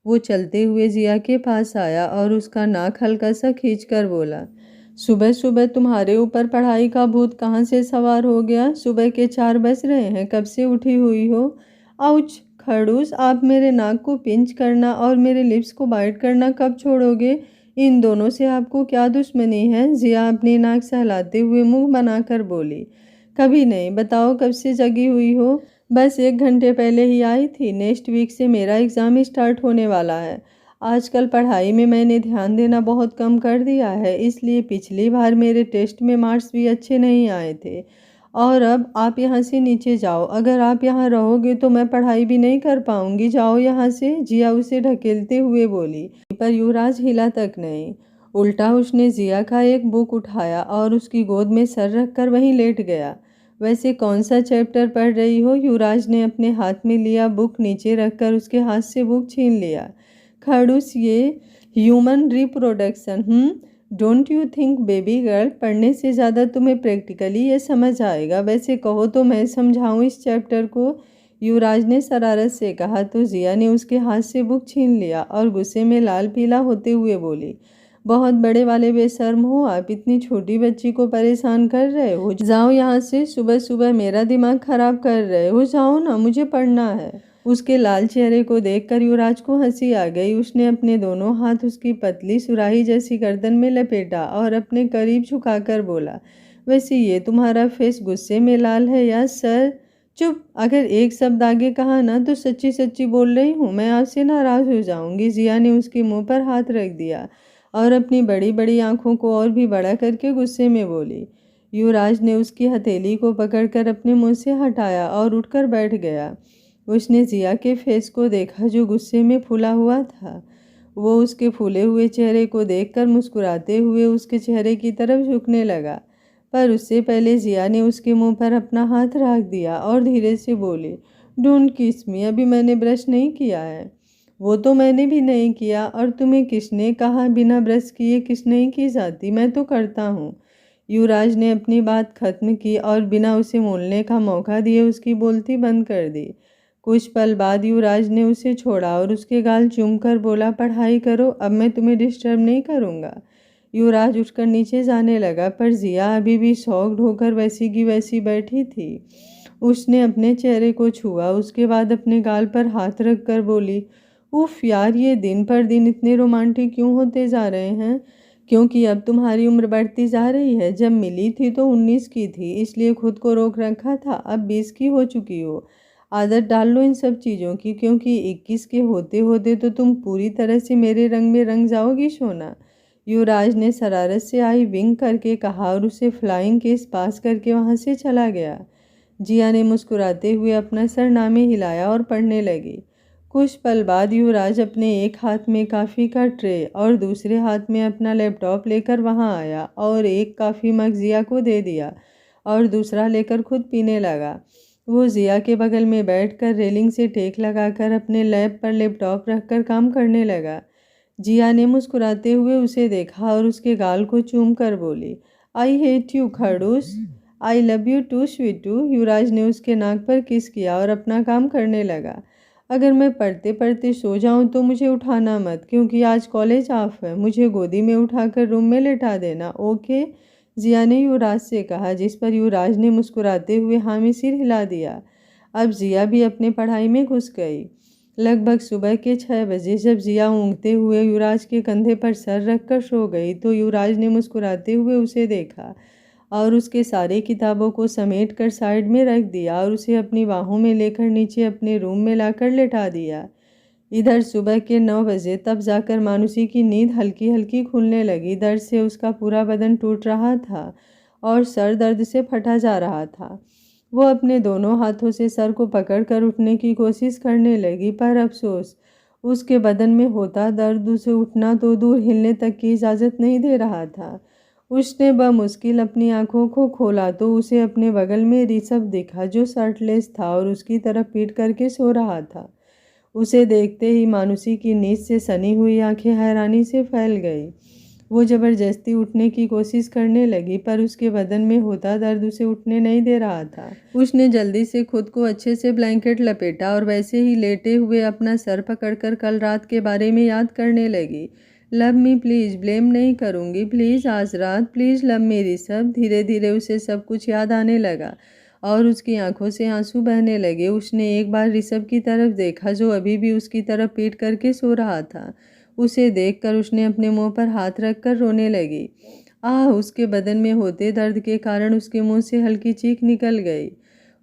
वो चलते हुए जिया के पास आया और उसका नाक हल्का सा खींचकर बोला, सुबह सुबह तुम्हारे ऊपर पढ़ाई का भूत कहाँ से सवार हो गया? सुबह के 4 बज रहे हैं, कब से उठी हुई हो? आउच! खड़ूस, आप मेरे नाक को पिंच करना और मेरे लिप्स को बाइट करना कब छोड़ोगे? इन दोनों से आपको क्या दुश्मनी है? जिया अपनी नाक सहलाते हुए मुंह बनाकर बोली, कभी नहीं। बताओ कब से जगी हुई हो? बस 1 घंटे पहले ही आई थी। नेक्स्ट वीक से मेरा एग्ज़ाम स्टार्ट होने वाला है। आजकल पढ़ाई में मैंने ध्यान देना बहुत कम कर दिया है, इसलिए पिछली बार मेरे टेस्ट में मार्क्स भी अच्छे नहीं आए थे। और अब आप यहाँ से नीचे जाओ। अगर आप यहाँ रहोगे तो मैं पढ़ाई भी नहीं कर पाऊँगी। जाओ यहाँ से, जिया उसे ढकेलते हुए बोली। पर युवराज हिला तक नहीं। उल्टा उसने जिया का एक बुक उठाया और उसकी गोद में सर रखकर वहीं लेट गया। वैसे कौन सा चैप्टर पढ़ रही हो? युवराज ने अपने हाथ में लिया बुक नीचे रखकर उसके हाथ से बुक छीन लिया। खड़ूस, ये human reproduction. Don't you think baby girl, पढ़ने से ज़्यादा तुम्हें प्रैक्टिकली ये समझ आएगा। वैसे कहो तो मैं समझाऊं इस चैप्टर को? युवराज ने शरारत से कहा तो जिया ने उसके हाथ से बुक छीन लिया और गुस्से में लाल पीला होते हुए बोली, बहुत बड़े वाले बेशर्म हो आप, इतनी छोटी बच्ची को परेशान कर रहे हो। जाओ यहाँ से, सुबह सुबह मेरा दिमाग खराब कर रहे हो। जाओ ना, मुझे पढ़ना है। उसके लाल चेहरे को देखकर युवराज को हंसी आ गई। उसने अपने दोनों हाथ उसकी पतली सुराही जैसी गर्दन में लपेटा और अपने करीब झुकाकर बोला, वैसे ये तुम्हारा फेस गुस्से में लाल है या सर? चुप, अगर एक शब्द आगे कहा ना तो सच्ची सच्ची बोल रही हूँ, मैं आपसे नाराज हो जाऊंगी। जिया ने उसके मुंह पर हाथ रख दिया और अपनी बड़ी बड़ी आंखों को और भी बड़ा करके गुस्से में बोली। युवराज ने उसकी हथेली को पकड़कर अपने मुंह से हटाया और उठकर बैठ गया। उसने जिया के फेस को देखा जो गुस्से में फूला हुआ था। वो उसके फूले हुए चेहरे को देखकर मुस्कुराते हुए उसके चेहरे की तरफ झुकने लगा, पर उससे पहले जिया ने उसके मुंह पर अपना हाथ रख दिया और धीरे से बोली, डोंट किस मी, अभी मैंने ब्रश नहीं किया है। वो तो मैंने भी नहीं किया, और तुम्हें किसने कहा बिना ब्रश किए किस नहीं की जाती? मैं तो करता हूँ। युवराज ने अपनी बात खत्म की और बिना उसे बोलने का मौका दिए उसकी बोलती बंद कर दी। कुछ पल बाद युवराज ने उसे छोड़ा और उसके गाल चूमकर बोला, पढ़ाई करो, अब मैं तुम्हें डिस्टर्ब नहीं करूँगा। युवराज उठकर नीचे जाने लगा, पर जिया अभी भी शॉक्ड होकर वैसी की वैसी बैठी थी। उसने अपने चेहरे को छुआ, उसके बाद अपने गाल पर हाथ रखकर बोली, उफ यार, ये दिन पर दिन इतने रोमांटिक क्यों होते जा रहे हैं? क्योंकि अब तुम्हारी उम्र बढ़ती जा रही है। जब मिली थी तो 19 की थी, इसलिए खुद को रोक रखा था। अब 20 की हो चुकी हो। आदत डाल लो इन सब चीज़ों की, क्योंकि 21 के होते होते तो तुम पूरी तरह से मेरे रंग में रंग जाओगी सोना। युवराज ने शरारत से आई विंक करके कहा और उसे फ्लाइंग केस पास करके वहाँ से चला गया। जिया ने मुस्कुराते हुए अपना सरनामे हिलाया और पढ़ने लगी। कुछ पल बाद युवराज अपने एक हाथ में कॉफ़ी का ट्रे और दूसरे हाथ में अपना लैपटॉप लेकर वहाँ आया और एक कॉफ़ी मग जिया को दे दिया और दूसरा लेकर खुद पीने लगा। वो जिया के बगल में बैठकर रेलिंग से टेक लगाकर अपने लैप पर लैपटॉप रखकर काम करने लगा। जिया ने मुस्कुराते हुए उसे देखा और उसके गाल को चूम कर बोली, आई हेट यू खड़ूस, आई लव यू टू स्वीटू। युवराज ने उसके नाक पर किस किया और अपना काम करने लगा। अगर मैं पढ़ते पढ़ते सो जाऊं तो मुझे उठाना मत, क्योंकि आज कॉलेज ऑफ है। मुझे गोदी में उठाकर रूम में लेटा देना, ओके? जिया ने युवराज से कहा, जिस पर युवराज ने मुस्कुराते हुए हामी सिर हिला दिया। अब जिया भी अपने पढ़ाई में घुस गई। लगभग सुबह के 6 बजे जब जिया ऊँघते हुए युवराज के कंधे पर सर रखकर सो गई तो युवराज ने मुस्कुराते हुए उसे देखा और उसके सारे किताबों को समेट कर साइड में रख दिया और उसे अपनी बाहों में लेकर नीचे अपने रूम में लाकर लेटा दिया। इधर सुबह के 9 बजे तब जाकर मानुषी की नींद हल्की हल्की खुलने लगी। दर्द से उसका पूरा बदन टूट रहा था और सर दर्द से फटा जा रहा था। वो अपने दोनों हाथों से सर को पकड़कर उठने की कोशिश करने लगी, पर अफसोस उसके बदन में होता दर्द उसे उठना तो दूर हिलने तक की इजाज़त नहीं दे रहा था। उसने बमुश्किल अपनी आंखों को खोला तो उसे अपने बगल में ऋषभ दिखा, जो शर्टलेस था और उसकी तरफ पीट करके सो रहा था। उसे देखते ही मानुषी की नींद से सनी हुई आंखें हैरानी से फैल गई। वो ज़बरदस्ती उठने की कोशिश करने लगी, पर उसके बदन में होता दर्द उसे उठने नहीं दे रहा था। उसने जल्दी से खुद को अच्छे से ब्लैंकेट लपेटा और वैसे ही लेटे हुए अपना सर पकड़कर कल रात के बारे में याद करने लगी। लव मी प्लीज़, ब्लेम नहीं करूँगी, प्लीज़ आज रात, प्लीज़ लव मी ऋषभ। धीरे धीरे उसे सब कुछ याद आने लगा और उसकी आंखों से आंसू बहने लगे। उसने एक बार ऋषभ की तरफ देखा जो अभी भी उसकी तरफ पीट करके सो रहा था। उसे देखकर उसने अपने मुंह पर हाथ रखकर रोने लगी। उसके बदन में होते दर्द के कारण उसके मुंह से हल्की चीख निकल गई।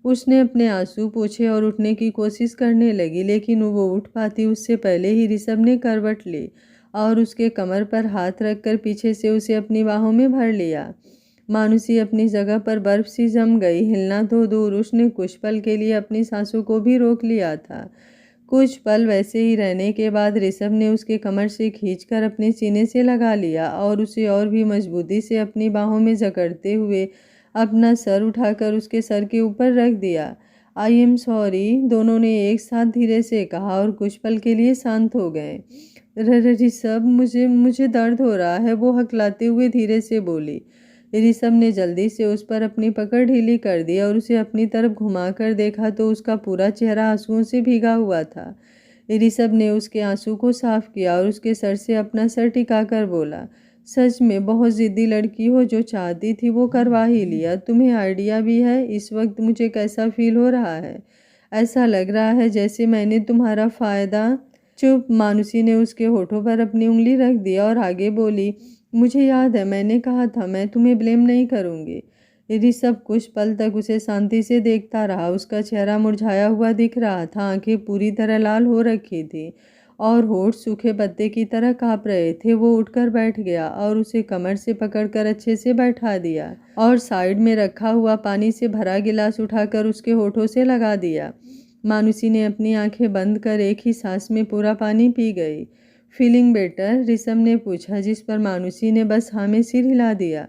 उसने अपने आंसू पोंछे और उठने की कोशिश करने लगी, लेकिन वो उठ पाती उससे पहले ही ऋषभ ने करवट ली और उसके कमर पर हाथ रखकर पीछे से उसे अपनी बाहों में भर लिया। मानुषी अपनी जगह पर बर्फ सी जम गई, हिलना तो दूर, उसने कुछ पल के लिए अपनी सांसों को भी रोक लिया था। कुछ पल वैसे ही रहने के बाद ऋषभ ने उसके कमर से खींचकर अपने सीने से लगा लिया और उसे और भी मजबूती से अपनी बाहों में जकड़ते हुए अपना सर उठाकर उसके सर के ऊपर रख दिया। आई एम सॉरी, दोनों ने एक साथ धीरे से कहा और कुछ पल के लिए शांत हो गए। ऋषभ, मुझे मुझे दर्द हो रहा है, वो हकलाते हुए धीरे से बोली। ऋषभ ने जल्दी से उस पर अपनी पकड़ ढीली कर दी और उसे अपनी तरफ घुमाकर देखा तो उसका पूरा चेहरा आंसुओं से भीगा हुआ था। ऋषभ ने उसके आंसू को साफ किया और उसके सर से अपना सर टिकाकर बोला, सच में बहुत जिद्दी लड़की हो, जो चाहती थी वो करवा ही लिया। तुम्हें आइडिया भी है इस वक्त मुझे कैसा फील हो रहा है? ऐसा लग रहा है जैसे मैंने तुम्हारा फ़ायदा। चुप, मानुषी ने उसके होठों पर अपनी उंगली रख दिया और आगे बोली, मुझे याद है मैंने कहा था मैं तुम्हें ब्लेम नहीं करूँगी। ऋषभ कुछ पल तक उसे शांति से देखता रहा। उसका चेहरा मुरझाया हुआ दिख रहा था, आंखें पूरी तरह लाल हो रखी थी और होठ सूखे पत्ते की तरह काँप रहे थे। वो उठकर बैठ गया और उसे कमर से पकड़कर अच्छे से बैठा दिया और साइड में रखा हुआ पानी से भरा गिलास उठाकर उसके होठों से लगा दिया। मानुषी ने अपनी आंखें बंद कर एक ही सांस में पूरा पानी पी गई। Feeling better? ऋषभ ने पूछा, जिस पर मानुषी ने बस हाँ में सिर हिला दिया।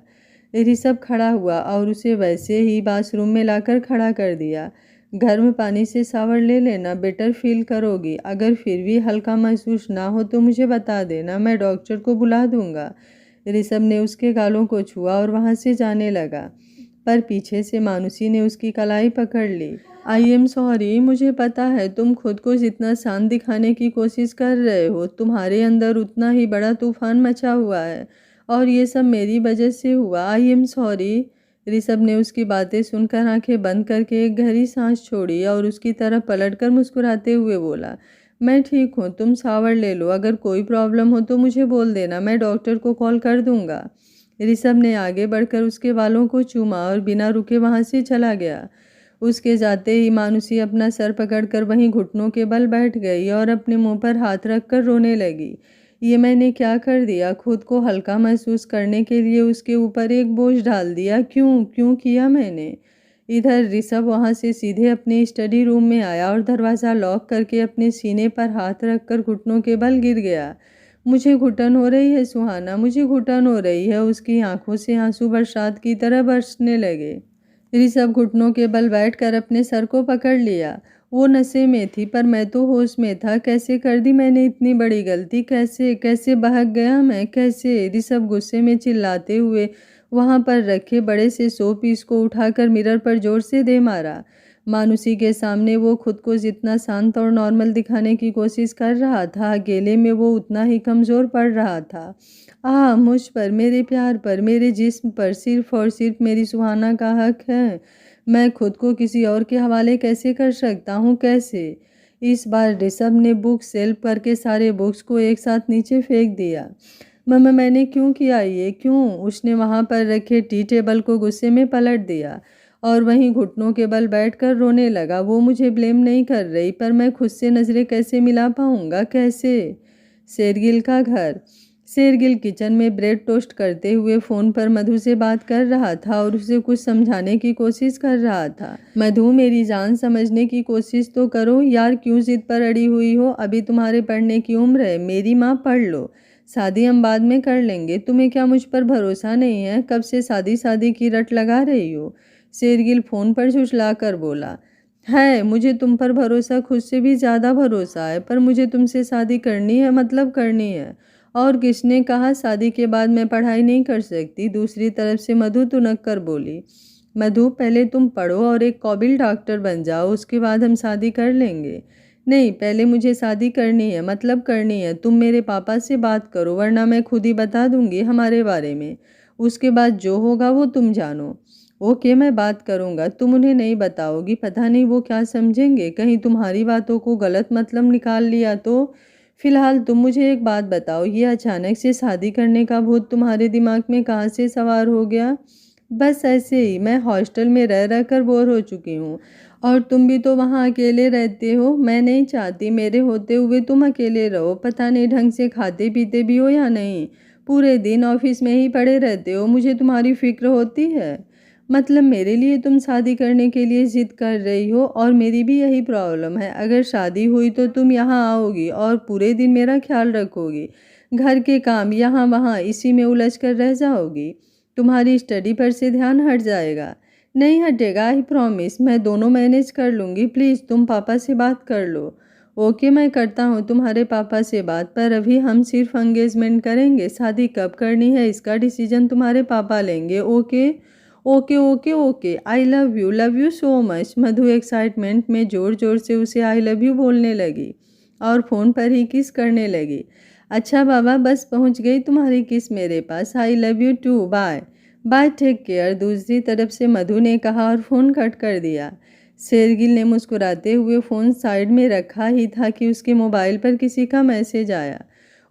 ऋषभ खड़ा हुआ और उसे वैसे ही बाथरूम में लाकर खड़ा कर दिया। गर्म पानी से शावर ले लेना, बेटर फील करोगी। अगर फिर भी हल्का महसूस ना हो तो मुझे बता देना, मैं डॉक्टर को बुला दूंगा। ऋषभ ने उसके गालों को छुआ और वहां से जाने लगा, पर पीछे से मानुषी ने उसकी कलाई पकड़ ली। आई एम सॉरी, मुझे पता है तुम खुद को जितना शांत दिखाने की कोशिश कर रहे हो, तुम्हारे अंदर उतना ही बड़ा तूफान मचा हुआ है और ये सब मेरी वजह से हुआ। I am sorry. ऋषभ ने उसकी बातें सुनकर आंखें बंद करके एक गहरी सांस छोड़ी और उसकी तरफ पलटकर मुस्कुराते हुए बोला, मैं ठीक हूँ, तुम शावर ले लो। अगर कोई प्रॉब्लम हो तो मुझे बोल देना, मैं डॉक्टर को कॉल कर दूंगा। ऋषभ ने आगे बढ़कर उसके बालों को चूमा और बिना रुके वहां से चला गया। उसके जाते ही मानुषी अपना सर पकड़कर वहीं घुटनों के बल बैठ गई और अपने मुंह पर हाथ रखकर रोने लगी। ये मैंने क्या कर दिया? खुद को हल्का महसूस करने के लिए उसके ऊपर एक बोझ डाल दिया। क्यों क्यों किया मैंने? इधर ऋषभ वहां से सीधे अपने स्टडी रूम में आया और दरवाज़ा लॉक करके अपने सीने पर हाथ रखकर घुटनों के बल गिर गया। मुझे घुटन हो रही है सुहाना, मुझे घुटन हो रही है। उसकी आंखों से आंसू बरसात की तरह बरसने लगे। ऋषभ घुटनों के बल बैठकर अपने सर को पकड़ लिया। वो नशे में थी पर मैं तो होश में था। कैसे कर दी मैंने इतनी बड़ी गलती? कैसे कैसे बहक गया मैं, कैसे? ऋषभ गुस्से में चिल्लाते हुए वहां पर रखे बड़े से शो पीस को उठाकर मिरर पर जोर से दे मारा। मानुषी के सामने वो खुद को जितना शांत और नॉर्मल दिखाने की कोशिश कर रहा था, अकेले में वो उतना ही कमज़ोर पड़ रहा था। मुझ पर, मेरे प्यार पर, मेरे जिस्म पर सिर्फ और सिर्फ मेरी सुहाना का हक है। मैं खुद को किसी और के हवाले कैसे कर सकता हूँ, कैसे? इस बार ऋषभ ने बुक सेल्फ करके सारे बुक्स को एक साथ नीचे फेंक दिया। मैंने क्यों किया ये, क्यों? उसने वहाँ पर रखे टी टेबल को गुस्से में पलट दिया और वहीं घुटनों के बल बैठकर रोने लगा। वो मुझे ब्लेम नहीं कर रही, पर मैं खुद से नज़रें कैसे मिला पाऊँगा, कैसे? शेरगिल का घर। शेरगिल किचन में ब्रेड टोस्ट करते हुए फ़ोन पर मधु से बात कर रहा था और उसे कुछ समझाने की कोशिश कर रहा था। मधु, मेरी जान समझने की कोशिश तो करो यार, क्यों जिद पर अड़ी हुई हो? अभी तुम्हारे पढ़ने की उम्र है। मेरी माँ, पढ़ लो, शादी हम बाद में कर लेंगे। तुम्हें क्या मुझ पर भरोसा नहीं है? कब से शादी शादी की रट लगा रही हो? शेरगिल फ़ोन पर झुठला कर बोला, है मुझे तुम पर भरोसा, खुद से भी ज़्यादा भरोसा है, पर मुझे तुमसे शादी करनी है, मतलब करनी है। और किसने कहा शादी के बाद मैं पढ़ाई नहीं कर सकती? दूसरी तरफ से मधु तुनक कर बोली, मधु पहले तुम पढ़ो और एक काबिल डॉक्टर बन जाओ, उसके बाद हम शादी कर लेंगे। नहीं, पहले मुझे शादी करनी है, मतलब करनी है। तुम मेरे पापा से बात करो, वरना मैं खुद ही बता दूंगी हमारे बारे में। उसके बाद जो होगा वो तुम जानो। ओके, मैं बात करूंगा, तुम उन्हें नहीं बताओगी। पता नहीं वो क्या समझेंगे, कहीं तुम्हारी बातों को गलत मतलब निकाल लिया तो। फिलहाल तुम मुझे एक बात बताओ, ये अचानक से शादी करने का भूत तुम्हारे दिमाग में कहाँ से सवार हो गया? बस ऐसे ही, मैं हॉस्टल में रह रह कर बोर हो चुकी हूँ और तुम भी तो वहाँ अकेले रहते हो। मैं नहीं चाहती मेरे होते हुए तुम अकेले रहो। पता नहीं ढंग से खाते पीते भी हो या नहीं, पूरे दिन ऑफिस में ही पड़े रहते हो। मुझे तुम्हारी फिक्र होती है? मतलब मेरे लिए तुम शादी करने के लिए जिद कर रही हो और मेरी भी यही प्रॉब्लम है। अगर शादी हुई तो तुम यहाँ आओगी और पूरे दिन मेरा ख्याल रखोगी, घर के काम यहाँ वहाँ इसी में उलझ कर रह जाओगी। तुम्हारी स्टडी पर से ध्यान हट जाएगा। नहीं हटेगा, आई प्रॉमिस। मैं दोनों मैनेज कर लूँगी। प्लीज़ तुम पापा से बात कर लो। ओके, मैं करता हूँ तुम्हारे पापा से बात, पर अभी हम सिर्फ एंगेजमेंट करेंगे। शादी कब करनी है इसका डिसीजन तुम्हारे पापा लेंगे। Okay okay okay okay. I love you so much. Madhu excitement में ज़ोर ज़ोर से उसे आई लव यू बोलने लगी और फ़ोन पर ही किस करने लगी। अच्छा बाबा, बस पहुंच गई तुम्हारी किस मेरे पास। I love you too, bye bye, take care. दूसरी तरफ से मधु ने कहा और फ़ोन कट कर दिया। शेरगिल ने मुस्कुराते हुए फ़ोन साइड में रखा ही था कि उसके मोबाइल पर किसी का मैसेज आया।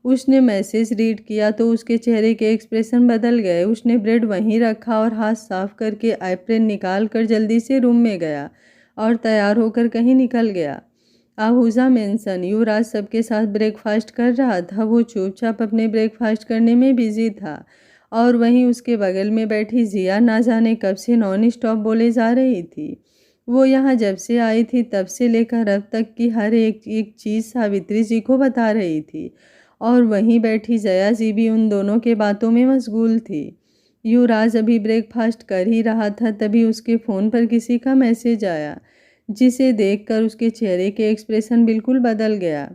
उसने मैसेज रीड किया तो उसके चेहरे के एक्सप्रेशन बदल गए। उसने ब्रेड वहीं रखा और हाथ साफ करके एप्रन निकाल कर जल्दी से रूम में गया और तैयार होकर कहीं निकल गया। आहूजा मेंशन। युवराज सबके साथ ब्रेकफास्ट कर रहा था। वो चुपचाप अपने ब्रेकफास्ट करने में बिजी था और वहीं उसके बगल में बैठी जिया ना जाने कब से नॉन स्टॉप बोले जा रही थी। वो यहाँ जब से आई थी तब से लेकर अब तक की हर एक एक चीज़ सावित्री जी को बता रही थी और वहीं बैठी जया जी भी उन दोनों के बातों में मशगूल थी। युवराज अभी ब्रेकफास्ट कर ही रहा था तभी उसके फ़ोन पर किसी का मैसेज आया, जिसे देखकर उसके चेहरे के एक्सप्रेशन बिल्कुल बदल गया।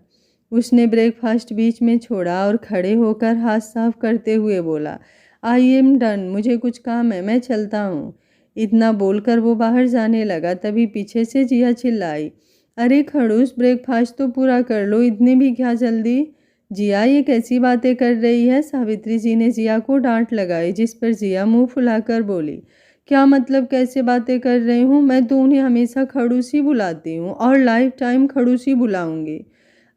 उसने ब्रेकफास्ट बीच में छोड़ा और खड़े होकर हाथ साफ करते हुए बोला, आई एम डन, मुझे कुछ काम है, मैं चलता हूँ। इतना बोलकर वो बाहर जाने लगा तभी पीछे से जिया चिल्लाई, अरे खड़ूस, ब्रेकफास्ट तो पूरा कर लो, इतनी भी क्या जल्दी। जिया ये कैसी बातें कर रही है। सावित्री जी ने जिया को डांट लगाई, जिस पर जिया मुंह फुलाकर बोली, क्या मतलब कैसे बातें कर रही हूँ? मैं तो उन्हें हमेशा खड़ूसी बुलाती हूँ और लाइफ टाइम खड़ूसी बुलाऊंगी।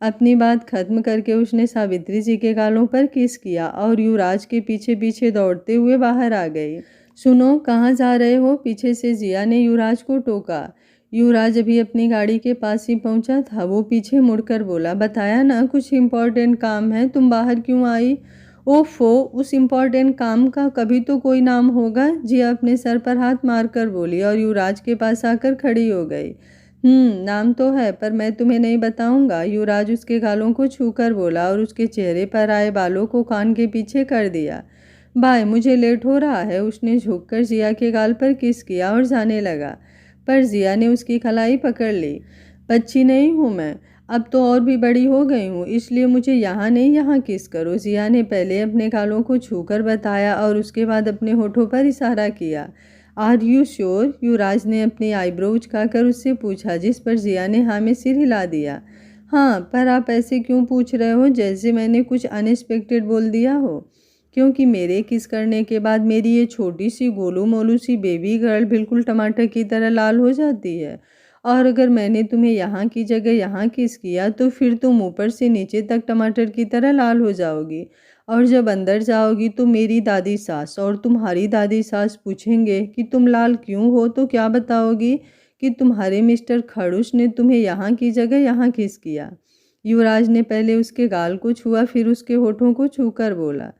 अपनी बात खत्म करके उसने सावित्री जी के गालों पर किस किया और युवराज के पीछे पीछे दौड़ते हुए बाहर आ गई। सुनो, कहाँ जा रहे हो? पीछे से जिया ने युवराज को टोका। युवराज अभी अपनी गाड़ी के पास ही पहुंचा था। वो पीछे मुड़कर बोला, बताया ना कुछ इम्पोर्टेंट काम है, तुम बाहर क्यों आई? ओफो, उस इम्पोर्टेंट काम का कभी तो कोई नाम होगा। जिया अपने सर पर हाथ मारकर बोली और युवराज के पास आकर खड़ी हो गई। नाम तो है पर मैं तुम्हें नहीं बताऊंगा। युवराज उसके गालों को छूकर बोला और उसके चेहरे पर आए बालों को कान के पीछे कर दिया। बाय, मुझे लेट हो रहा है। उसने झुककर जिया के गाल पर किस किया और जाने लगा, पर जिया ने उसकी कलाई पकड़ ली। बच्ची नहीं हूँ मैं, अब तो और भी बड़ी हो गई हूँ, इसलिए मुझे यहाँ नहीं यहाँ किस करो। जिया ने पहले अपने गालों को छूकर बताया और उसके बाद अपने होठों पर इशारा किया। Are you sure? युवराज ने अपनी आईब्रो उचकाकर उससे पूछा, जिस पर जिया ने हाँ में सिर हिला दिया। हाँ, पर आप ऐसे क्यों पूछ रहे हो, जैसे मैंने कुछ अनएक्सपेक्टेड बोल दिया हो? क्योंकि मेरे किस करने के बाद मेरी ये छोटी सी गोलू मोलू सी बेबी गर्ल बिल्कुल टमाटर की तरह लाल हो जाती है, और अगर मैंने तुम्हें यहाँ की जगह यहाँ किस किया तो फिर तुम ऊपर से नीचे तक टमाटर की तरह लाल हो जाओगी, और जब अंदर जाओगी तो मेरी दादी सास और तुम्हारी दादी सास पूछेंगे कि तुम लाल क्यों हो, तो क्या बताओगी कि तुम्हारे मिस्टर खड़ूस ने तुम्हें यहाँ की जगह यहाँ किस किया। युवराज ने पहले उसके गाल को छुआ, फिर उसके होठों को छूकर बोला,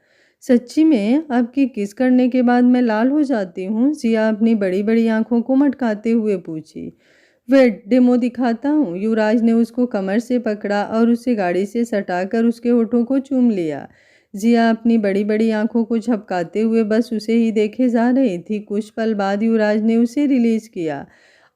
सच्ची में आपकी किस करने के बाद मैं लाल हो जाती हूँ? जिया अपनी बड़ी बड़ी आंखों को मटकाते हुए पूछी। वेट, डेमो दिखाता हूँ। युवराज ने उसको कमर से पकड़ा और उसे गाड़ी से सटाकर उसके होठों को चूम लिया। जिया अपनी बड़ी बड़ी आंखों को झपकाते हुए बस उसे ही देखे जा रही थी। कुछ पल बाद युवराज ने उसे रिलीज किया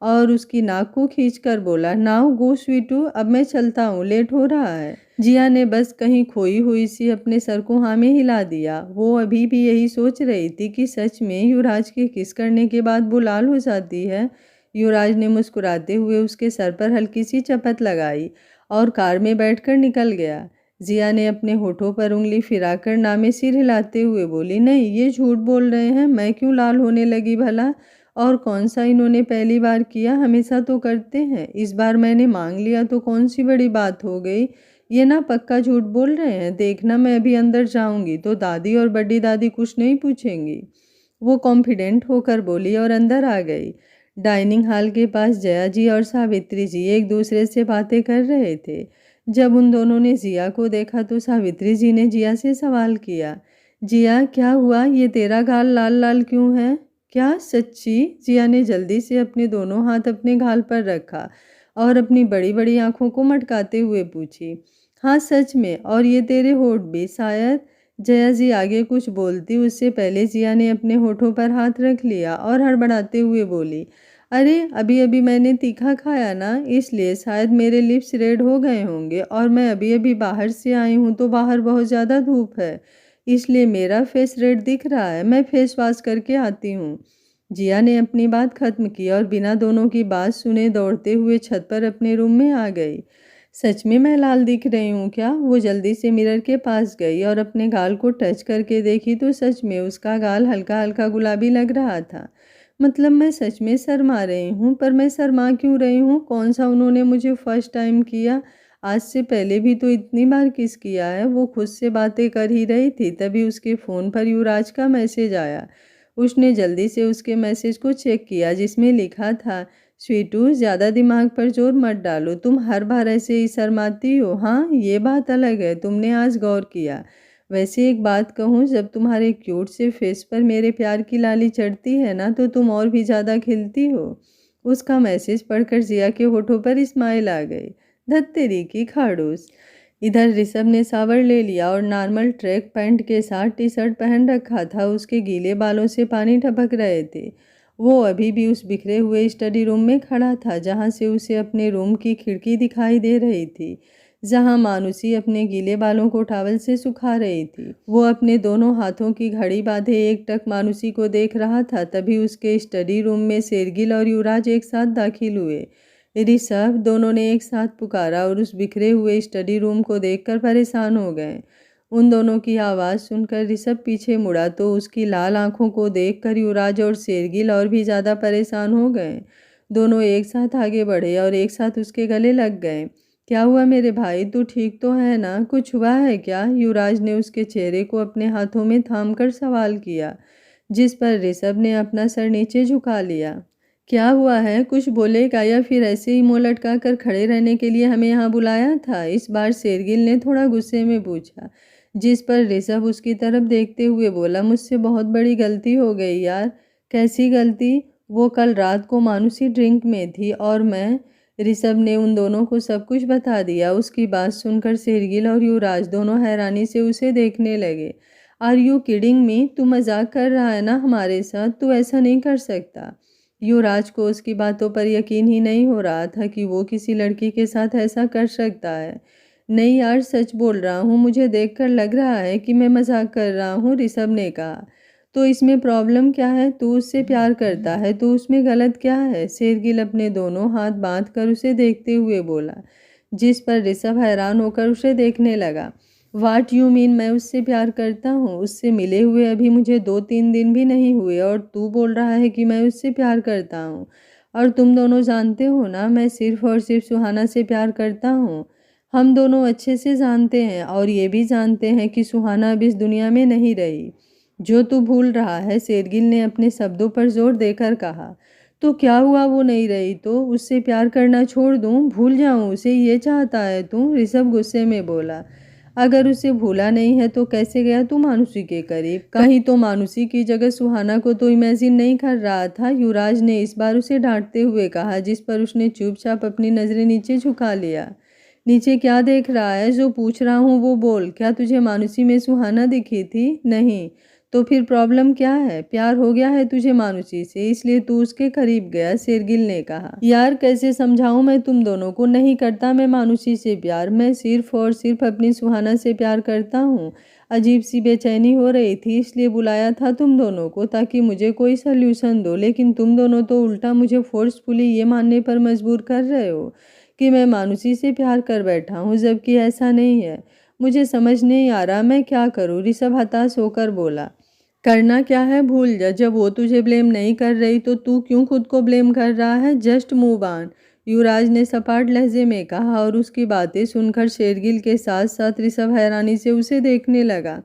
और उसकी नाक को खींचकर बोला, नाउ गो स्वीटू, अब मैं चलता हूँ, लेट हो रहा है। जिया ने बस कहीं खोई हुई सी अपने सर को हाँ में हिला दिया। वो अभी भी यही सोच रही थी कि सच में युवराज के किस करने के बाद वो लाल हो जाती है। युवराज ने मुस्कुराते हुए उसके सर पर हल्की सी चपत लगाई और कार में बैठकर निकल गया। जिया ने अपने होठों पर उंगली फिराकर ना में सिर हिलाते हुए बोली, नहीं, ये झूठ बोल रहे हैं, मैं क्यों लाल होने लगी भला? और कौन सा इन्होंने पहली बार किया, हमेशा तो करते हैं, इस बार मैंने मांग लिया तो कौन सी बड़ी बात हो गई। ये ना पक्का झूठ बोल रहे हैं। देखना, मैं अभी अंदर जाऊंगी तो दादी और बड़ी दादी कुछ नहीं पूछेंगी। वो कॉन्फिडेंट होकर बोली और अंदर आ गई। डाइनिंग हॉल के पास जया जी और सावित्री जी एक दूसरे से बातें कर रहे थे। जब उन दोनों ने जिया को देखा तो सावित्री जी ने जिया से सवाल किया, जिया क्या हुआ, ये तेरा गाल लाल लाल क्यों है? क्या सच्ची? जिया ने जल्दी से अपने दोनों हाथ अपने गाल पर रखा और अपनी बड़ी बड़ी आंखों को मटकाते हुए पूछी, हाँ सच में, और ये तेरे होठ भी शायद? जया जी आगे कुछ बोलती उससे पहले जिया ने अपने होठों पर हाथ रख लिया और हड़बड़ाते हुए बोली, अरे अभी अभी मैंने तीखा खाया ना, इसलिए शायद मेरे लिप्स रेड हो गए होंगे, और मैं अभी अभी बाहर से आई हूँ तो बाहर बहुत ज़्यादा धूप है, इसलिए मेरा फेस रेड दिख रहा है। मैं फेस वॉश करके आती हूँ। जिया ने अपनी बात खत्म की और बिना दोनों की बात सुने दौड़ते हुए छत पर अपने रूम में आ गई। सच में मैं लाल दिख रही हूँ क्या? वो जल्दी से मिरर के पास गई और अपने गाल को टच करके देखी तो सच में उसका गाल हल्का हल्का गुलाबी लग रहा था। मतलब मैं सच में शर्मा रही हूँ, पर मैं शर्मा क्यों रही हूँ? कौन सा उन्होंने मुझे फर्स्ट टाइम किया? आज से पहले भी तो इतनी बार किस किया है। वो खुद से बातें कर ही रही थी, तभी उसके फ़ोन पर युवराज का मैसेज आया। उसने जल्दी से उसके मैसेज को चेक किया जिसमें लिखा था, स्वीटू ज़्यादा दिमाग पर जोर मत डालो, तुम हर बार ऐसे ही शर्माती हो। हाँ ये बात अलग है, तुमने आज गौर किया। वैसे एक बात कहूँ, जब तुम्हारे क्यूट से फेस पर मेरे प्यार की लाली चढ़ती है ना तो तुम और भी ज़्यादा खिलती हो। उसका मैसेज पढ़कर जिया के होठों पर स्माइल आ गई। धत तेरी की खाड़ूस। इधर ऋषभ ने शावर ले लिया और नॉर्मल ट्रैक पैंट के साथ टी शर्ट पहन रखा था। उसके गीले बालों से पानी टपक रहे थे। वो अभी भी उस बिखरे हुए स्टडी रूम में खड़ा था जहाँ से उसे अपने रूम की खिड़की दिखाई दे रही थी, जहाँ मानुसी अपने गीले बालों को टॉवल से सुखा रही थी। वो अपने दोनों हाथों की घड़ी बांधे एकटक मानुसी को देख रहा था। तभी उसके स्टडी रूम में शेरगिल और युवराज एक साथ दाखिल हुए। ऋषभ, दोनों ने एक साथ पुकारा और उस बिखरे हुए स्टडी रूम को देखकर परेशान हो गए। उन दोनों की आवाज़ सुनकर ऋषभ पीछे मुड़ा तो उसकी लाल आंखों को देखकर युवराज और शेरगिल और भी ज़्यादा परेशान हो गए। दोनों एक साथ आगे बढ़े और एक साथ उसके गले लग गए। क्या हुआ मेरे भाई, तू ठीक तो है ना? कुछ हुआ है क्या? युवराज ने उसके चेहरे को अपने हाथों में थामकर सवाल किया, जिस पर ऋषभ ने अपना सर नीचे झुका लिया। क्या हुआ है? कुछ बोलेगा या फिर ऐसे ही मुंह लटका कर खड़े रहने के लिए हमें यहाँ बुलाया था? इस बार शेरगिल ने थोड़ा गुस्से में पूछा, जिस पर ऋषभ उसकी तरफ देखते हुए बोला, मुझसे बहुत बड़ी गलती हो गई यार। कैसी गलती? वो कल रात को मानुसी ड्रिंक में थी और मैं। ऋषभ ने उन दोनों को सब कुछ बता दिया। उसकी बात सुनकर शेरगिल और युवराज दोनों हैरानी से उसे देखने लगे। Are you kidding me? तू मजाक कर रहा है ना हमारे साथ? तू ऐसा नहीं कर सकता। युवराज को उसकी बातों पर यकीन ही नहीं हो रहा था कि वो किसी लड़की के साथ ऐसा कर सकता है। नहीं यार, सच बोल रहा हूँ, मुझे देखकर लग रहा है कि मैं मजाक कर रहा हूँ, ऋषभ ने कहा। तो इसमें प्रॉब्लम क्या है? तू उससे प्यार करता है तो उसमें गलत क्या है? शेरगिल अपने दोनों हाथ बांध कर उसे देखते हुए बोला, जिस पर ऋषभ हैरान होकर उसे देखने लगा। वाट यू मीन मैं उससे प्यार करता हूँ? उससे मिले हुए अभी मुझे 2-3 दिन भी नहीं हुए और तू बोल रहा है कि मैं उससे प्यार करता हूँ? और तुम दोनों जानते हो ना मैं सिर्फ और सिर्फ सुहाना से प्यार करता हूँ। हम दोनों अच्छे से जानते हैं और ये भी जानते हैं कि सुहाना अब इस दुनिया में नहीं रही। जो तू भूल रहा है, शेरगिल ने अपने शब्दों पर जोर देकर कहा। तो क्या हुआ वो नहीं रही तो? उससे प्यार करना छोड़ दूँ, भूल जाऊँ उसे, ये चाहता है तू? ऋषभ गुस्से में बोला। अगर उसे भूला नहीं है तो कैसे गया तू मानुसी के करीब? कहीं तो मानुसी की जगह सुहाना को तो इमेजिन नहीं कर रहा था? युवराज ने इस बार उसे डांटते हुए कहा, जिस पर उसने चुपचाप अपनी नजरें नीचे झुका लिया। नीचे क्या देख रहा है? जो पूछ रहा हूँ वो बोल। क्या तुझे मानुसी में सुहाना दिखी थी? नहीं। तो फिर प्रॉब्लम क्या है? प्यार हो गया है तुझे मानुसी से, इसलिए तू उसके करीब गया, शेरगिल ने कहा। यार कैसे समझाऊं मैं तुम दोनों को? नहीं करता मैं मानुसी से प्यार, मैं सिर्फ और सिर्फ अपनी सुहाना से प्यार करता हूँ। अजीब सी बेचैनी हो रही थी इसलिए बुलाया था तुम दोनों को, ताकि मुझे कोई सल्यूशन दो, लेकिन तुम दोनों तो उल्टा मुझे फोर्सफुली ये मानने पर मजबूर कर रहे हो कि मैं मानुसी से प्यार कर बैठा हूँ, जबकि ऐसा नहीं है। मुझे समझ नहीं आ रहा मैं क्या करूँ, ऋषभ हताश होकर बोला। करना क्या है भूल जा, जब वो तुझे ब्लेम नहीं कर रही तो तू क्यों खुद को ब्लेम कर रहा है? जस्ट मूव ऑन, युवराज ने सपाट लहजे में कहा और उसकी बातें सुनकर शेरगिल के साथ साथ ऋषभ हैरानी से उसे देखने लगा।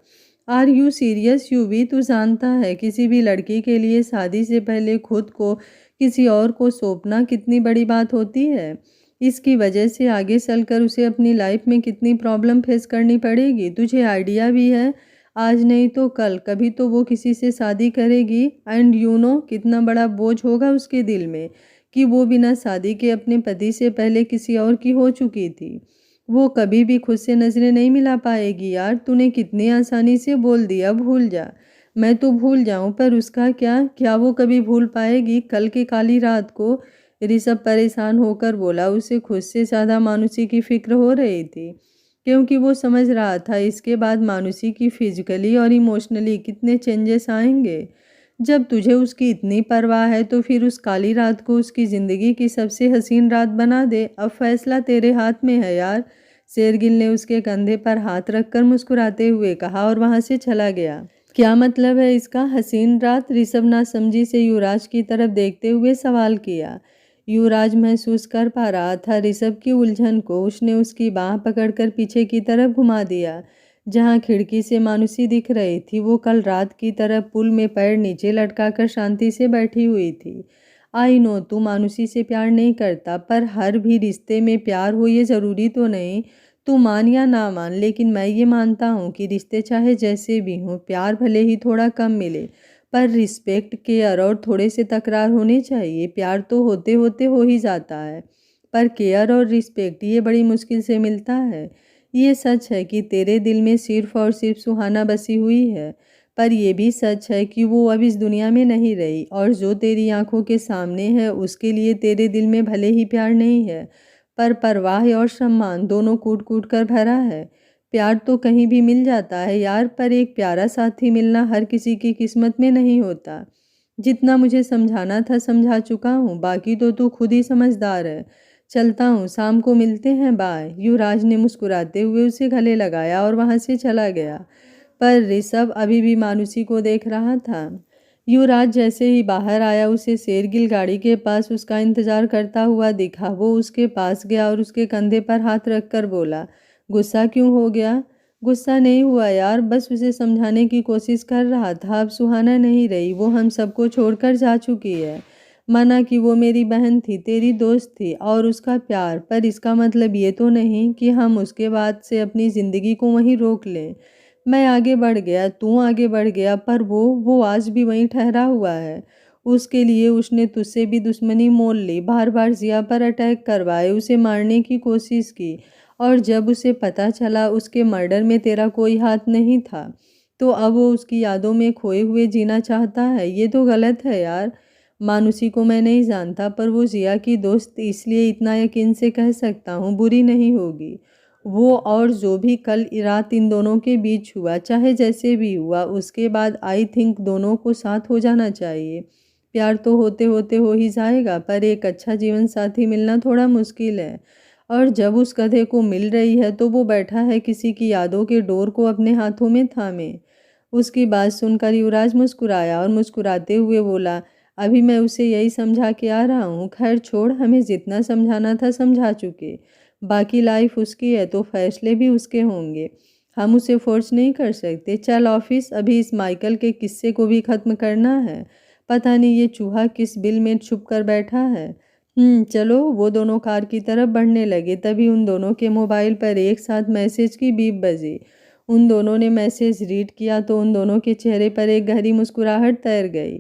Are you serious Yuvi? तू जानता है किसी भी लड़की के लिए शादी से पहले खुद को किसी और को सौंपना कितनी बड़ी बात होती है। इसकी वजह से आगे चलकर उसे अपनी लाइफ में कितनी प्रॉब्लम फेस करनी पड़ेगी। तुझे आइडिया भी है, आज नहीं तो कल कभी तो वो किसी से शादी करेगी एंड यू नो कितना बड़ा बोझ होगा उसके दिल में कि वो बिना शादी के अपने पति से पहले किसी और की हो चुकी थी। वो कभी भी खुद से नज़रें नहीं मिला पाएगी। यार तूने कितनी आसानी से बोल दिया भूल जा। मैं तो भूल जाऊं पर उसका क्या वो कभी भूल पाएगी कल की काली रात को? ऋषभ परेशान होकर बोला। उसे खुद से ज़्यादा मानुषी की फिक्र हो रही थी, क्योंकि वो समझ रहा था इसके बाद मानुषी की फिजिकली और इमोशनली कितने चेंजेस आएंगे। जब तुझे उसकी इतनी परवाह है तो फिर उस काली रात को उसकी ज़िंदगी की सबसे हसीन रात बना दे। अब फैसला तेरे हाथ में है यार। शेरगिल ने उसके कंधे पर हाथ रखकर मुस्कुराते हुए कहा और वहां से चला गया। क्या मतलब है इसका हसीन रात? ऋषभ नासमझी से युवराज की तरफ देखते हुए सवाल किया। युवराज महसूस कर पा रहा था ऋषभ की उलझन को। उसने उसकी बाह पकड़कर पीछे की तरफ घुमा दिया, जहां खिड़की से मानुषी दिख रही थी। वो कल रात की तरह पुल में पैर नीचे लटकाकर शांति से बैठी हुई थी। आई नो तू मानुषी से प्यार नहीं करता, पर हर भी रिश्ते में प्यार हो ये ज़रूरी तो नहीं। तू मान या ना मान, लेकिन मैं ये मानता हूँ कि रिश्ते चाहे जैसे भी हों, प्यार भले ही थोड़ा कम मिले, पर रिस्पेक्ट, केयर और थोड़े से तकरार होने चाहिए। प्यार तो होते होते हो ही जाता है, पर केयर और रिस्पेक्ट ये बड़ी मुश्किल से मिलता है। ये सच है कि तेरे दिल में सिर्फ और सिर्फ सुहाना बसी हुई है, पर यह भी सच है कि वो अब इस दुनिया में नहीं रही, और जो तेरी आंखों के सामने है उसके लिए तेरे दिल में भले ही प्यार नहीं है, पर परवाह और सम्मान दोनों कूट कूट कर भरा है। प्यार तो कहीं भी मिल जाता है यार, पर एक प्यारा साथी मिलना हर किसी की किस्मत में नहीं होता। जितना मुझे समझाना था समझा चुका हूँ, बाकी तो तू खुद ही समझदार है। चलता हूँ, शाम को मिलते हैं, बाय। युवराज ने मुस्कुराते हुए उसे गले लगाया और वहां से चला गया, पर ऋषभ अभी भी मानुषी को देख रहा था। युवराज जैसे ही बाहर आया उसे शेरगिल गाड़ी के पास उसका इंतजार करता हुआ दिखा। वो उसके पास गया और उसके कंधे पर हाथ रखकर बोला, गुस्सा क्यों हो गया? गुस्सा नहीं हुआ यार, बस उसे समझाने की कोशिश कर रहा था। अब सुहाना नहीं रही, वो हम सबको छोड़कर जा चुकी है। माना कि वो मेरी बहन थी, तेरी दोस्त थी, और उसका प्यार, पर इसका मतलब ये तो नहीं कि हम उसके बाद से अपनी ज़िंदगी को वहीं रोक लें। मैं आगे बढ़ गया, तू आगे बढ़ गया, पर वो आज भी वहीं ठहरा हुआ है। उसके लिए उसने तुझसे भी दुश्मनी मोल ली, बार बार जिया पर अटैक करवाए, उसे मारने की कोशिश की, और जब उसे पता चला उसके मर्डर में तेरा कोई हाथ नहीं था, तो अब वो उसकी यादों में खोए हुए जीना चाहता है। ये तो गलत है यार। मानुषी को मैं नहीं जानता, पर वो जिया की दोस्त, इसलिए इतना यकीन से कह सकता हूँ बुरी नहीं होगी। वो और जो भी कल रात इन दोनों के बीच हुआ, चाहे जैसे भी हुआ, उसके बाद आई थिंक दोनों को साथ हो जाना चाहिए। प्यार तो होते होते हो ही जाएगा, पर एक अच्छा जीवन साथी मिलना थोड़ा मुश्किल है। और जब उस गधे को मिल रही है तो वो बैठा है किसी की यादों के डोर को अपने हाथों में थामे। उसकी बात सुनकर युवराज मुस्कुराया और मुस्कुराते हुए बोला, अभी मैं उसे यही समझा के आ रहा हूँ। खैर छोड़, हमें जितना समझाना था समझा चुके। बाकी लाइफ उसकी है तो फैसले भी उसके होंगे, हम उसे फोर्स नहीं कर सकते। चल ऑफिस, अभी इस माइकल के किस्से को भी ख़त्म करना है। पता नहीं ये चूहा किस बिल में छुप कर बैठा है। चलो। वो दोनों कार की तरफ बढ़ने लगे, तभी उन दोनों के मोबाइल पर एक साथ मैसेज की बीप बजी। उन दोनों ने मैसेज रीड किया तो उन दोनों के चेहरे पर एक गहरी मुस्कुराहट तैर गई।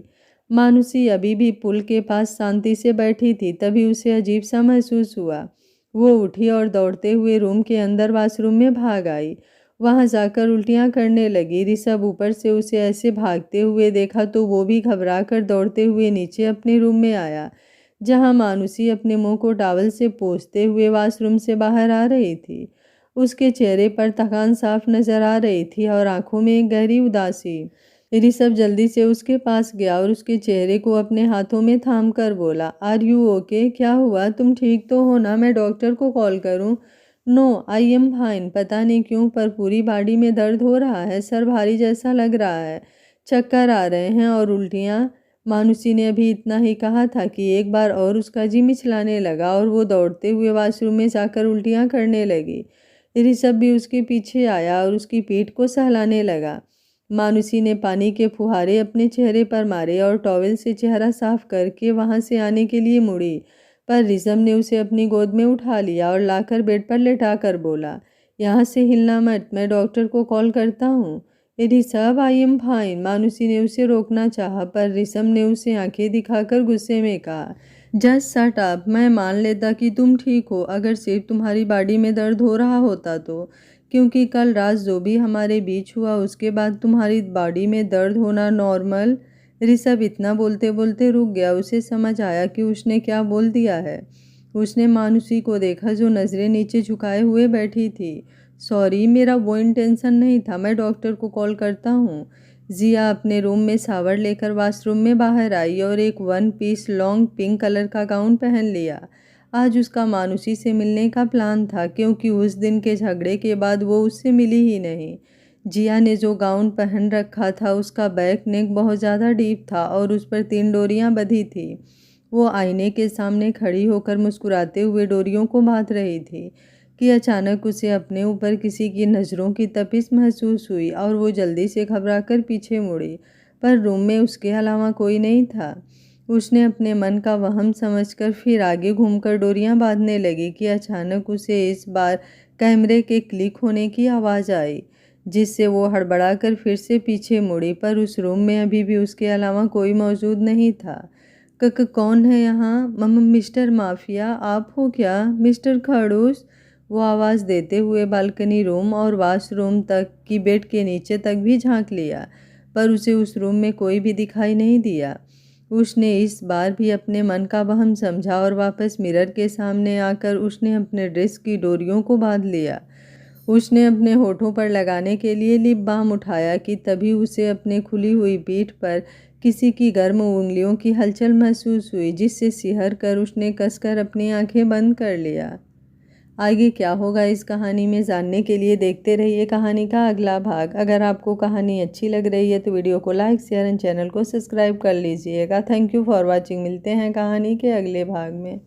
मानुषी अभी भी पुल के पास शांति से बैठी थी, तभी उसे अजीब सा महसूस हुआ। वो उठी और दौड़ते हुए रूम के अंदर वॉशरूम में भाग आई। वहां जाकर उल्टियां करने लगी। ऋषभ ऊपर से उसे ऐसे भागते हुए देखा तो वो भी घबरा कर दौड़ते हुए नीचे अपने रूम में आया, जहां मानुषी अपने मुंह को टॉवल से पोंछते हुए वॉशरूम से बाहर आ रही थी। उसके चेहरे पर थकान साफ नजर आ रही थी और आंखों में एक गहरी उदासी। ऋषभ जल्दी से उसके पास गया और उसके चेहरे को अपने हाथों में थाम कर बोला, आर यू ओके? क्या हुआ? तुम ठीक तो हो ना? मैं डॉक्टर को कॉल करूं? No, I am fine. पता नहीं क्यों पर पूरी बॉडी में दर्द हो रहा है, सर भारी जैसा लग रहा है, चक्कर आ रहे हैं और उल्टियाँ। मानुषी ने अभी इतना ही कहा था कि एक बार और उसका जी मिचलाने लगा और वो दौड़ते हुए वॉशरूम में जाकर उल्टियाँ करने लगी। ऋषभ भी उसके पीछे आया और उसकी पीठ को सहलाने लगा। मानुषी ने पानी के फुहारे अपने चेहरे पर मारे और टॉवेल से चेहरा साफ करके वहां से आने के लिए मुड़ी, पर ऋषभ ने उसे अपनी गोद में उठा लिया और लाकर बेड पर लेटाकर बोला, यहाँ से हिलना मत, मैं डॉक्टर को कॉल करता हूँ। Rishabh, I am fine. Manushi ने उसे रोकना चाहा, पर ऋषभ ने उसे आंखें दिखाकर गुस्से में कहा, जस्ट शट अप। मैं मान लेता कि तुम ठीक हो अगर सिर्फ तुम्हारी बॉडी में दर्द हो रहा होता तो, क्योंकि कल रात जो भी हमारे बीच हुआ उसके बाद तुम्हारी बॉडी में दर्द होना नॉर्मल। ऋषभ इतना बोलते बोलते रुक गया। उसे समझ आया कि उसने क्या बोल दिया है। उसने मानुषी को देखा जो नज़रें नीचे झुकाए हुए बैठी थी। सॉरी, मेरा वो इंटेंशन नहीं था, मैं डॉक्टर को कॉल करता हूँ। जिया अपने रूम में शावर लेकर वॉशरूम में बाहर आई और एक 1 पीस लॉन्ग पिंक कलर का गाउन पहन लिया। आज उसका मानुषी से मिलने का प्लान था, क्योंकि उस दिन के झगड़े के बाद वो उससे मिली ही नहीं। जिया ने जो गाउन पहन रखा था उसका बैक नेक बहुत ज़्यादा डीप था और उस पर 3 डोरियां बंधी थी। वो आईने के सामने खड़ी होकर मुस्कुराते हुए डोरियों को बांध रही थी कि अचानक उसे अपने ऊपर किसी की नज़रों की तपिश महसूस हुई और वो जल्दी से घबराकर पीछे मुड़ी, पर रूम में उसके अलावा कोई नहीं था। उसने अपने मन का वहम समझकर फिर आगे घूमकर डोरियां बांधने लगी कि अचानक उसे इस बार कैमरे के क्लिक होने की आवाज़ आई, जिससे वो हड़बड़ाकर फिर से पीछे मुड़ी, पर उस रूम में अभी भी उसके अलावा कोई मौजूद नहीं था। कौन है यहाँ? मिस्टर माफिया, आप हो क्या? मिस्टर खड़ूस, वो आवाज़ देते हुए बालकनी रूम और वॉशरूम तक की बेड के नीचे तक भी झांक लिया, पर उसे उस रूम में कोई भी दिखाई नहीं दिया। उसने इस बार भी अपने मन का वहम समझा और वापस मिरर के सामने आकर उसने अपने ड्रेस की डोरियों को बांध लिया। उसने अपने होठों पर लगाने के लिए लिप बाम उठाया कि तभी उसे अपने खुली हुई पीठ पर किसी की गर्म उंगलियों की हलचल महसूस हुई, जिससे सिहर कर उसने कसकर अपनी आंखें बंद कर लिया। आगे क्या होगा इस कहानी में जानने के लिए देखते रहिए कहानी का अगला भाग। अगर आपको कहानी अच्छी लग रही है तो वीडियो को लाइक, शेयर एंड चैनल को सब्सक्राइब कर लीजिएगा। Thank you for watching. मिलते हैं कहानी के अगले भाग में।